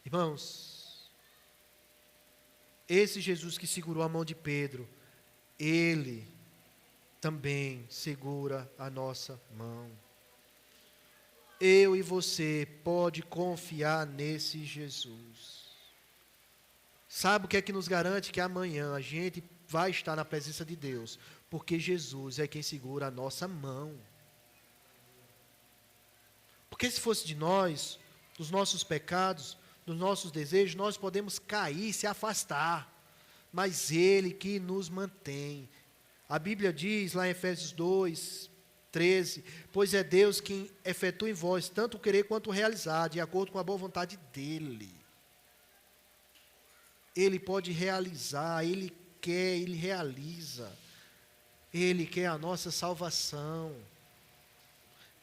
Irmãos, esse Jesus que segurou a mão de Pedro, Ele também segura a nossa mão. Eu e você pode confiar nesse Jesus. Sabe o que é que nos garante que amanhã a gente vai estar na presença de Deus? Porque Jesus é quem segura a nossa mão. Porque se fosse de nós, dos nossos pecados, dos nossos desejos, nós podemos cair, se afastar. Mas Ele que nos mantém. A Bíblia diz lá em Efésios 2, 13, pois é Deus quem efetua em vós tanto o querer quanto o realizar, de acordo com a boa vontade dEle. Ele pode realizar, Ele quer, Ele realiza. Ele quer a nossa salvação.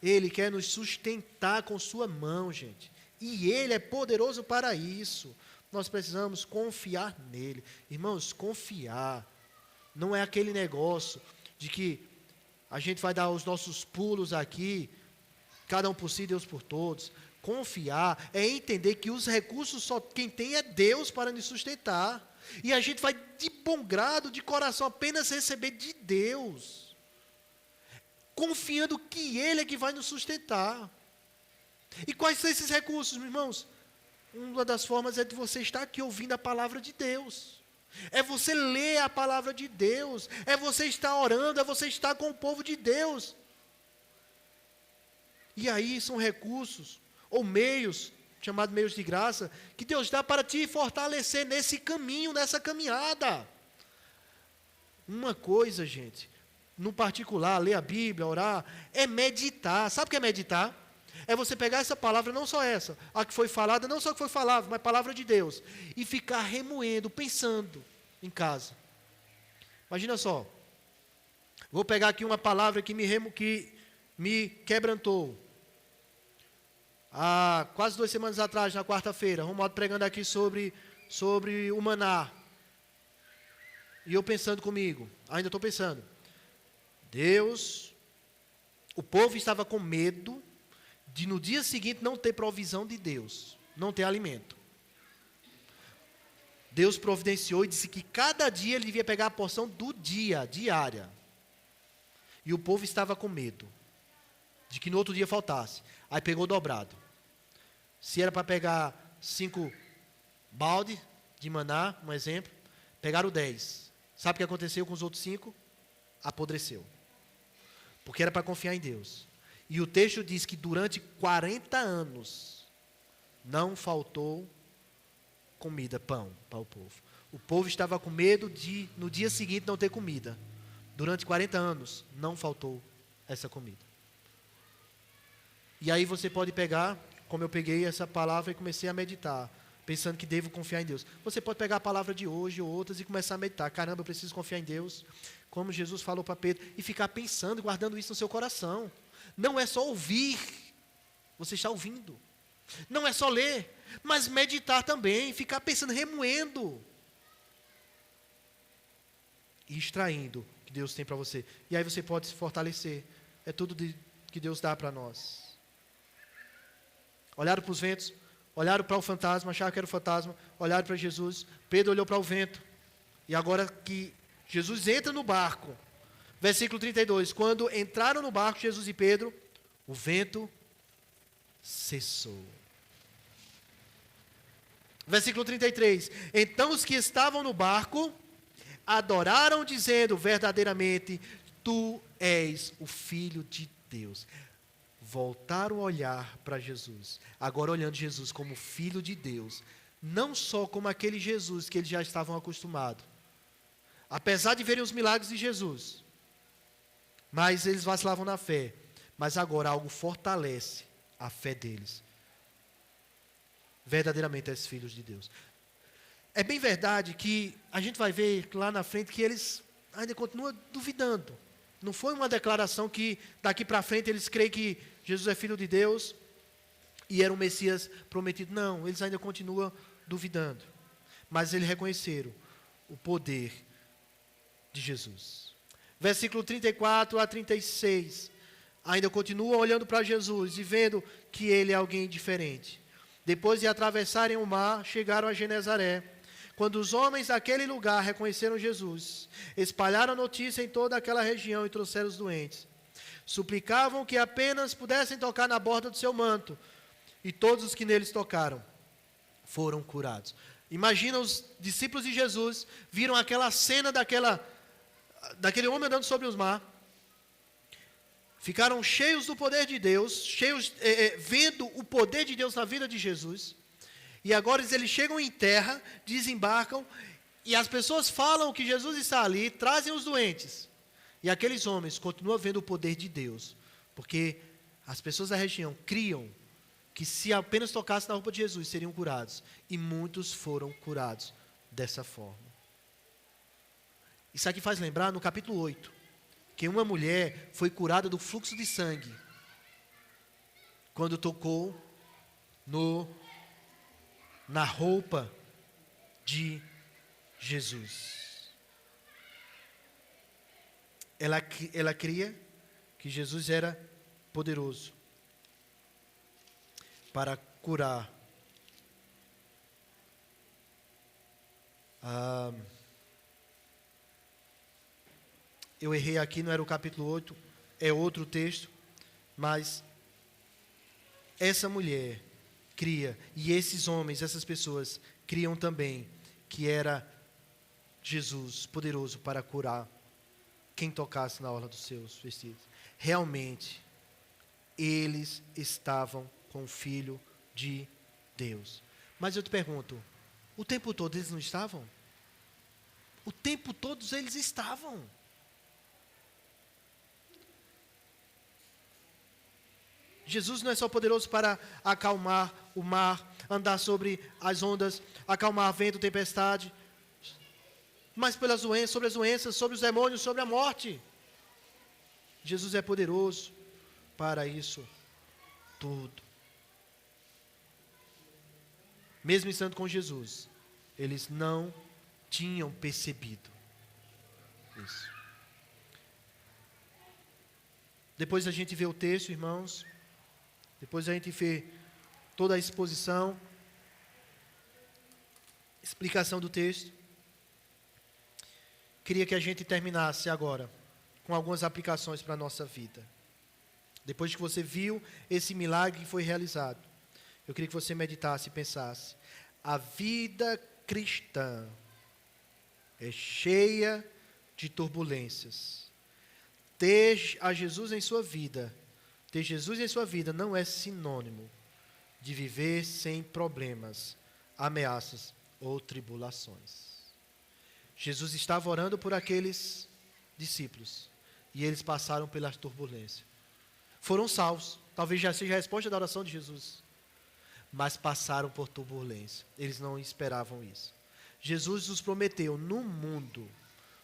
Ele quer nos sustentar com sua mão, gente. E Ele é poderoso para isso. Nós precisamos confiar nele. Irmãos, confiar não é aquele negócio de que a gente vai dar os nossos pulos aqui, cada um por si, Deus por todos. Confiar é entender que os recursos só quem tem é Deus para nos sustentar. E a gente vai de bom grado, de coração, apenas receber de Deus. Confiando que Ele é que vai nos sustentar. E quais são esses recursos, meus irmãos? Uma das formas é de você estar aqui ouvindo a palavra de Deus. É você ler a palavra de Deus. É você estar orando, é você estar com o povo de Deus. E aí são recursos, ou meios, chamados meios de graça, que Deus dá para te fortalecer nesse caminho, nessa caminhada. Uma coisa, gente, no particular, ler a Bíblia, orar, é meditar. Sabe o que é meditar? É você pegar essa palavra, não só essa, a que foi falada, não só a que foi falada, mas a palavra de Deus, e ficar remoendo, pensando em casa. Imagina só, vou pegar aqui uma palavra que me quebrantou. Há quase 2 semanas atrás, na quarta-feira, Romualdo pregando aqui sobre o maná. E eu pensando comigo, ainda estou pensando, Deus, o povo estava com medo de no dia seguinte não ter provisão de Deus, não ter alimento. Deus providenciou e disse que cada dia ele devia pegar a porção do dia, diária. E o povo estava com medo de que no outro dia faltasse. Aí pegou dobrado. Se era para pegar 5 balde de maná, um exemplo, pegaram 10. Sabe o que aconteceu com os outros 5? Apodreceu. Porque era para confiar em Deus. E o texto diz que durante 40 anos não faltou comida, pão para o povo. O povo estava com medo de no dia seguinte não ter comida. Durante 40 anos não faltou essa comida. E aí você pode pegar, como eu peguei essa palavra e comecei a meditar, pensando que devo confiar em Deus. Você pode pegar a palavra de hoje ou outras e começar a meditar. Caramba, eu preciso confiar em Deus, como Jesus falou para Pedro, e ficar pensando, guardando isso no seu coração. Não é só ouvir, você está ouvindo. Não é só ler, mas meditar também, ficar pensando, remoendo. E extraindo o que Deus tem para você. E aí você pode se fortalecer. É tudo que Deus dá para nós. Olharam para os ventos, olharam para o fantasma, acharam que era o fantasma, olharam para Jesus. Pedro olhou para o vento. E agora que Jesus entra no barco, versículo 32, quando entraram no barco, Jesus e Pedro, o vento cessou. Versículo 33, então os que estavam no barco adoraram dizendo, verdadeiramente, tu és o Filho de Deus. Voltaram a olhar para Jesus, agora olhando Jesus como Filho de Deus, não só como aquele Jesus que eles já estavam acostumados, apesar de verem os milagres de Jesus, mas eles vacilavam na fé, mas agora algo fortalece a fé deles. Verdadeiramente és filhos de Deus. É bem verdade que a gente vai ver lá na frente que eles ainda continuam duvidando. Não foi uma declaração que daqui para frente eles creem que Jesus é filho de Deus e era o Messias prometido. Não, eles ainda continuam duvidando. Mas eles reconheceram o poder de Jesus. Versículo 34 a 36. Ainda continuam olhando para Jesus e vendo que ele é alguém diferente. Depois de atravessarem o mar, chegaram a Genezaré. Quando os homens daquele lugar reconheceram Jesus, espalharam a notícia em toda aquela região e trouxeram os doentes. Suplicavam que apenas pudessem tocar na borda do seu manto, e todos os que neles tocaram foram curados. Imagina os discípulos de Jesus, viram aquela cena daquele homem andando sobre os mar, ficaram cheios do poder de Deus, vendo o poder de Deus na vida de Jesus. E agora eles chegam em terra, desembarcam, e as pessoas falam que Jesus está ali, trazem os doentes. E aqueles homens continuam vendo o poder de Deus, porque as pessoas da região criam que se apenas tocassem na roupa de Jesus, seriam curados. E muitos foram curados dessa forma. Isso aqui faz lembrar no capítulo 8, que uma mulher foi curada do fluxo de sangue, quando tocou na roupa de Jesus. Ela cria que Jesus era poderoso para curar. Eu errei aqui, não era o capítulo 8, é outro texto, mas essa mulher cria, e esses homens, essas pessoas, criam também que era Jesus poderoso para curar quem tocasse na orla dos seus vestidos. Realmente, eles estavam com o Filho de Deus. Mas eu te pergunto, o tempo todo eles não estavam? O tempo todos eles estavam. Jesus não é só poderoso para acalmar o mar, andar sobre as ondas, acalmar vento, tempestade, mas pelas doenças, sobre os demônios, sobre a morte. Jesus é poderoso para isso tudo. Mesmo estando com Jesus, eles não tinham percebido isso. Depois a gente vê o texto, irmãos. Depois a gente vê toda a exposição, explicação do texto. Queria que a gente terminasse agora com algumas aplicações para a nossa vida. Depois que você viu esse milagre que foi realizado, eu queria que você meditasse e pensasse: a vida cristã é cheia de turbulências. Ter Jesus em sua vida não é sinônimo de viver sem problemas, ameaças ou tribulações. Jesus estava orando por aqueles discípulos e eles passaram pelas turbulências. Foram salvos, talvez já seja a resposta da oração de Jesus, mas passaram por turbulência. Eles não esperavam isso. Jesus nos prometeu: no mundo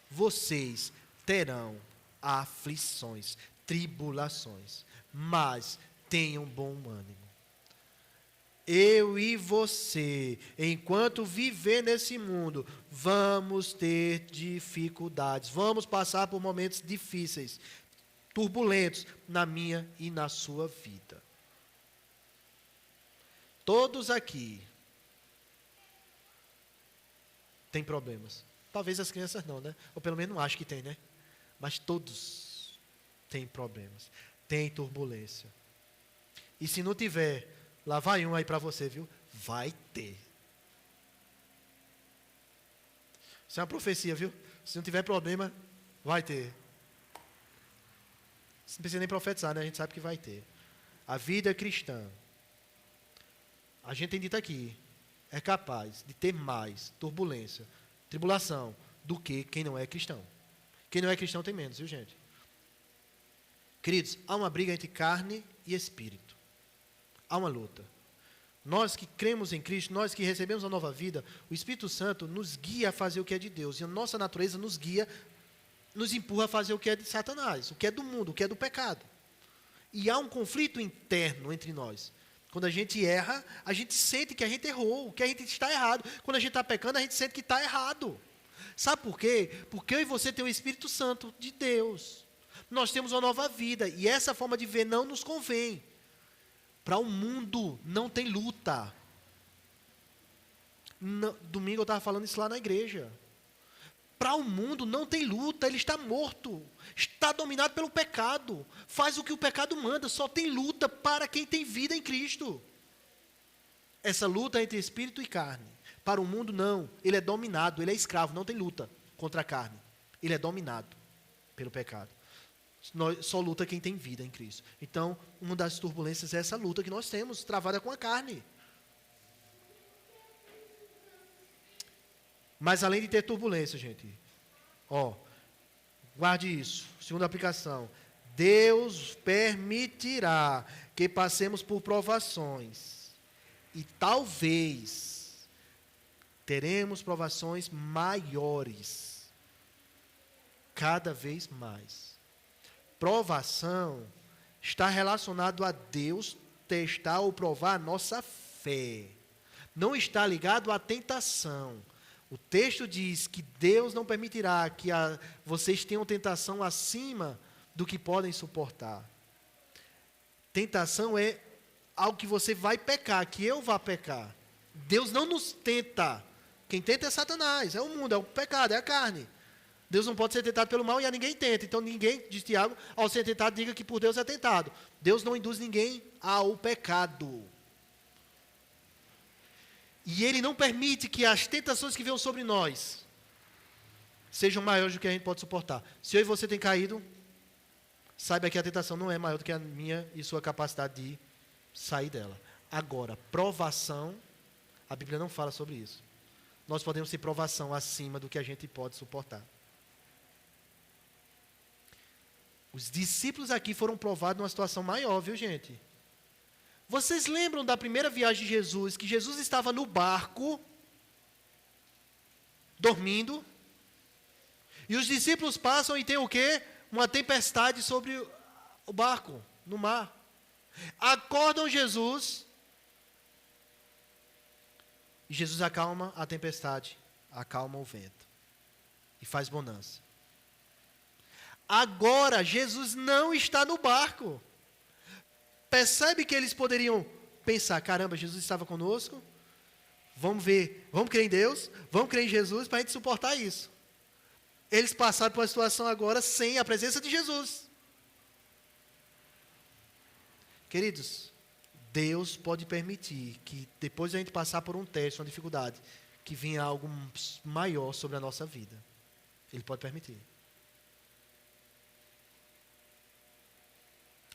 vocês terão aflições, tribulações, mas tenham bom ânimo. Eu e você, enquanto viver nesse mundo, vamos ter dificuldades, vamos passar por momentos difíceis, turbulentos na minha e na sua vida. Todos aqui têm problemas. Talvez as crianças não, né? Ou pelo menos não acho que tem, né? Mas todos têm problemas, têm turbulência. E se não tiver, lá vai um aí para você, viu? Vai ter. Isso é uma profecia, viu? Se não tiver problema, vai ter. Você não precisa nem profetizar, né? A gente sabe que vai ter. A vida cristã, a gente tem dito aqui, é capaz de ter mais turbulência, tribulação, do que quem não é cristão. Quem não é cristão tem menos, viu, gente? Queridos, há uma briga entre carne e espírito. Há uma luta. Nós que cremos em Cristo, nós que recebemos a nova vida, o Espírito Santo nos guia a fazer o que é de Deus. E a nossa natureza nos guia, nos empurra a fazer o que é de Satanás, o que é do mundo, o que é do pecado. E há um conflito interno entre nós. Quando a gente erra, a gente sente que a gente errou, que a gente está errado. Quando a gente está pecando, a gente sente que está errado. Sabe por quê? Porque eu e você temos o Espírito Santo de Deus. Nós temos uma nova vida. E essa forma de ver não nos convém. Para o mundo não tem luta. Domingo eu estava falando isso lá na igreja. Para o mundo não tem luta, ele está morto. Está dominado pelo pecado. Faz o que o pecado manda. Só tem luta para quem tem vida em Cristo. Essa luta é entre espírito e carne. Para o mundo não. Ele é dominado, ele é escravo. Não tem luta contra a carne. Ele é dominado pelo pecado. Só luta quem tem vida em Cristo. Então, uma das turbulências é essa luta que nós temos, travada com a carne. Mas além de ter turbulência, gente, guarde isso. Segunda aplicação. Deus permitirá que passemos por provações. E talvez teremos provações maiores. Cada vez mais. Provação está relacionado a Deus testar ou provar a nossa fé. Não está ligado à tentação. O texto diz que Deus não permitirá que vocês tenham tentação acima do que podem suportar. Tentação é algo que você vai pecar, que eu vá pecar. Deus não nos tenta. Quem tenta é Satanás, é o mundo, é o pecado, é a carne. Deus não pode ser tentado pelo mal e a ninguém tenta. Então ninguém, diz Tiago, ao ser tentado, diga que por Deus é tentado. Deus não induz ninguém ao pecado. E Ele não permite que as tentações que venham sobre nós sejam maiores do que a gente pode suportar. Se eu e você tem caído, saiba que a tentação não é maior do que a minha e sua capacidade de sair dela. Agora, provação, a Bíblia não fala sobre isso. nós podemos ter provação acima do que a gente pode suportar. Os discípulos aqui foram provados numa situação maior, viu, gente? Vocês lembram da primeira viagem de Jesus, que Jesus estava no barco, dormindo, e os discípulos passam e tem o quê? Uma tempestade sobre o barco, no mar. Acordam Jesus, e Jesus acalma a tempestade, acalma o vento, e faz bonança. Agora, Jesus não está no barco. Percebe que eles poderiam pensar, caramba, Jesus estava conosco, vamos ver, vamos crer em Deus, vamos crer em Jesus para a gente suportar isso. Eles passaram por uma situação agora sem a presença de Jesus. Queridos, Deus pode permitir que depois de a gente passar por um teste, uma dificuldade, que venha algo maior sobre a nossa vida. Ele pode permitir.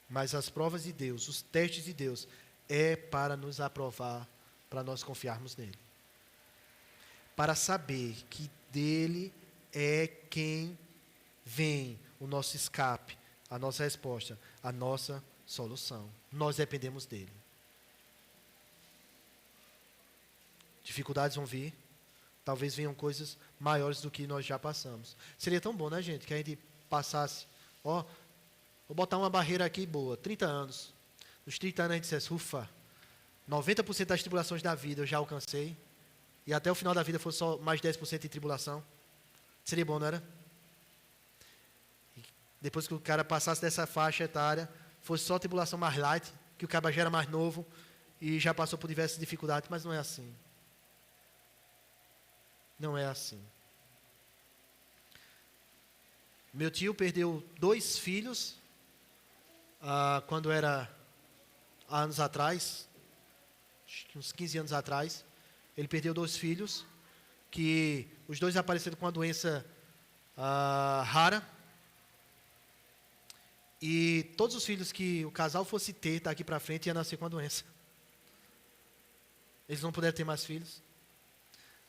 Mas as provas de Deus, os testes de Deus, é para nos aprovar, para nós confiarmos nele. Para saber que dele é quem vem o nosso escape, a nossa resposta, a nossa solução. Nós dependemos dele. Dificuldades vão vir, talvez venham coisas maiores do que nós já passamos. Seria tão bom, né, gente, que a gente passasse, vou botar uma barreira aqui boa, 30 anos. Nos 30 anos a gente dissesse, ufa, 90% das tribulações da vida eu já alcancei, e até o final da vida fosse só mais 10% de tribulação. Seria bom, não era? E depois que o cara passasse dessa faixa etária, fosse só tribulação mais light, que o cara já era mais novo, e já passou por diversas dificuldades, mas não é assim. Não é assim. Meu tio perdeu 2 filhos, quando era há anos atrás, acho que uns 15 anos atrás, ele perdeu 2 filhos, que os 2 apareceram com uma doença rara, e todos os filhos que o casal fosse ter, daqui para frente, ia nascer com a doença. Eles não puderam ter mais filhos.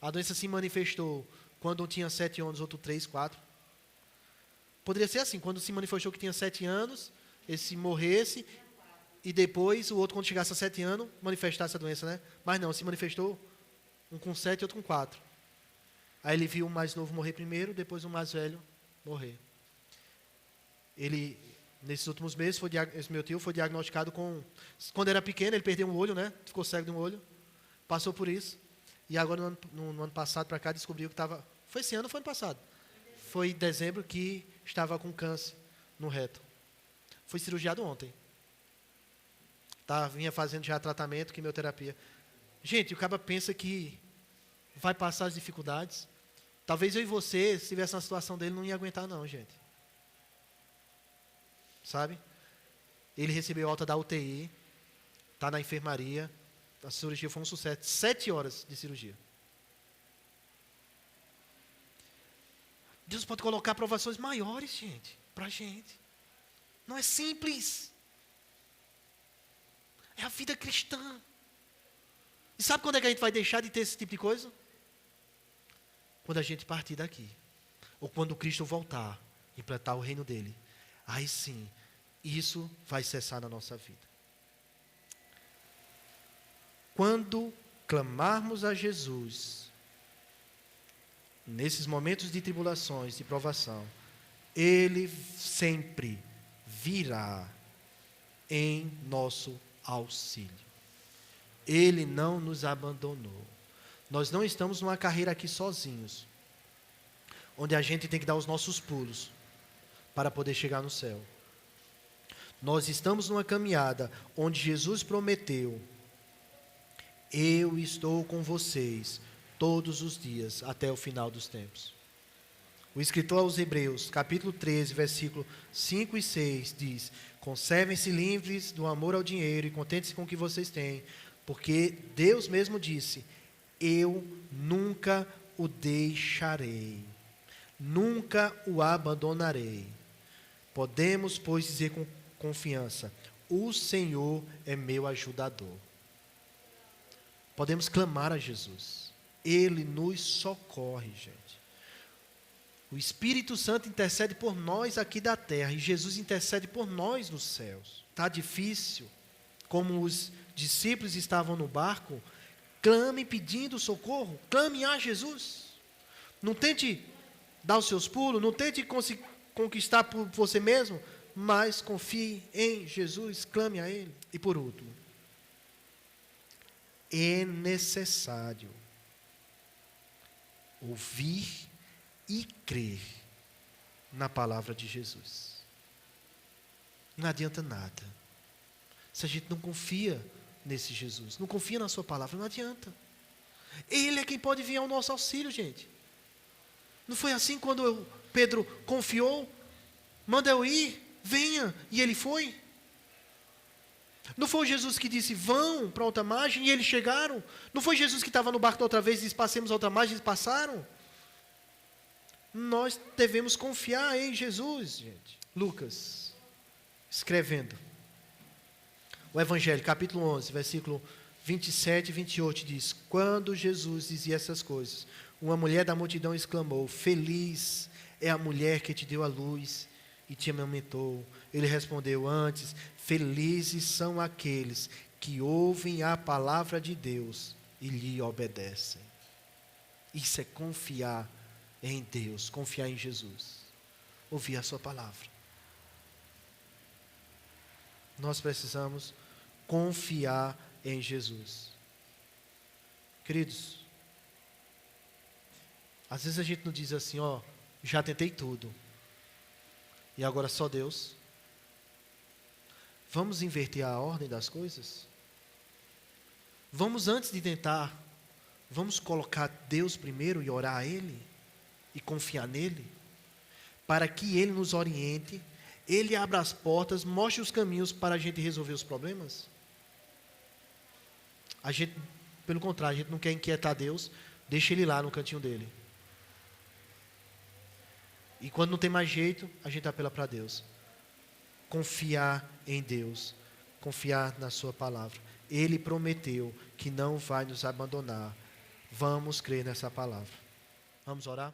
A doença se manifestou quando um tinha 7 anos, outro 3, 4. Poderia ser assim, quando se manifestou que tinha 7 anos, esse morresse, e depois o outro, quando chegasse a 7 anos, manifestasse a doença, né? Mas não, se manifestou um com 7 e outro com 4. Aí ele viu o mais novo morrer primeiro, depois o mais velho morrer. Ele, nesses últimos meses, esse meu tio foi diagnosticado com... Quando era pequeno, ele perdeu um olho, né? Ficou cego de um olho. Passou por isso. E agora, no ano passado, para cá, descobriu que estava... Foi esse ano ou foi ano passado? Foi em dezembro que estava com câncer no reto. Foi cirurgiado ontem. Vinha fazendo já tratamento, quimioterapia. Gente, o cara pensa que vai passar as dificuldades. Talvez eu e você, se tivesse na situação dele, não ia aguentar não, gente. Sabe? Ele recebeu alta da UTI, está na enfermaria, a cirurgia foi um sucesso. 7 horas de cirurgia. Deus pode colocar provações maiores, gente, para a gente. Não é simples. É a vida cristã. E sabe quando é que a gente vai deixar de ter esse tipo de coisa? Quando a gente partir daqui. Ou quando Cristo voltar, implantar o reino dele. Aí sim, isso vai cessar na nossa vida. Quando clamarmos a Jesus, nesses momentos de tribulações, de provação, Ele sempre virá em nosso auxílio. Ele não nos abandonou. Nós não estamos numa carreira aqui sozinhos, onde a gente tem que dar os nossos pulos para poder chegar no céu. Nós estamos numa caminhada onde Jesus prometeu: eu estou com vocês todos os dias até o final dos tempos. O escritor aos Hebreus, capítulo 13, versículo 5 e 6, diz: conservem-se livres do amor ao dinheiro e contem-se com o que vocês têm, porque Deus mesmo disse: eu nunca o deixarei, nunca o abandonarei. Podemos, pois, dizer com confiança: o Senhor é meu ajudador. Podemos clamar a Jesus. Ele nos socorre, gente. O Espírito Santo intercede por nós aqui da terra e Jesus intercede por nós nos céus. Está difícil? Como os discípulos estavam no barco, clame pedindo socorro, clame a Jesus. Não tente dar os seus pulos, não tente conquistar por você mesmo, mas confie em Jesus, clame a Ele. E por último, é necessário ouvir e crer na palavra de Jesus. Não adianta nada se a gente não confia nesse Jesus, não confia na sua palavra, não adianta. Ele é quem pode vir ao nosso auxílio, gente. Não foi assim quando Pedro confiou? Manda eu ir, venha, e ele foi. Não foi Jesus que disse, vão para outra margem, e eles chegaram? Não foi Jesus que estava no barco da outra vez e disse, passemos a outra margem, e eles passaram? Nós devemos confiar em Jesus, gente. Lucas, escrevendo o Evangelho, capítulo 11, versículo 27 e 28, diz: quando Jesus dizia essas coisas, uma mulher da multidão exclamou: feliz é a mulher que te deu a luz e te amamentou. Ele respondeu: antes, felizes são aqueles que ouvem a palavra de Deus e lhe obedecem. Isso é confiar em Deus, confiar em Jesus, ouvir a sua palavra. Nós precisamos confiar em Jesus. Queridos, às vezes a gente não diz assim, já tentei tudo, e agora só Deus. Vamos inverter a ordem das coisas? Vamos, antes de tentar, vamos colocar Deus primeiro e orar a Ele, e confiar nele, para que Ele nos oriente, Ele abra as portas, mostre os caminhos para a gente resolver os problemas? A gente, pelo contrário, a gente não quer inquietar Deus, deixa Ele lá no cantinho dele. E quando não tem mais jeito, a gente apela para Deus. Confiar em Deus, confiar na sua palavra. Ele prometeu que não vai nos abandonar. Vamos crer nessa palavra. Vamos orar?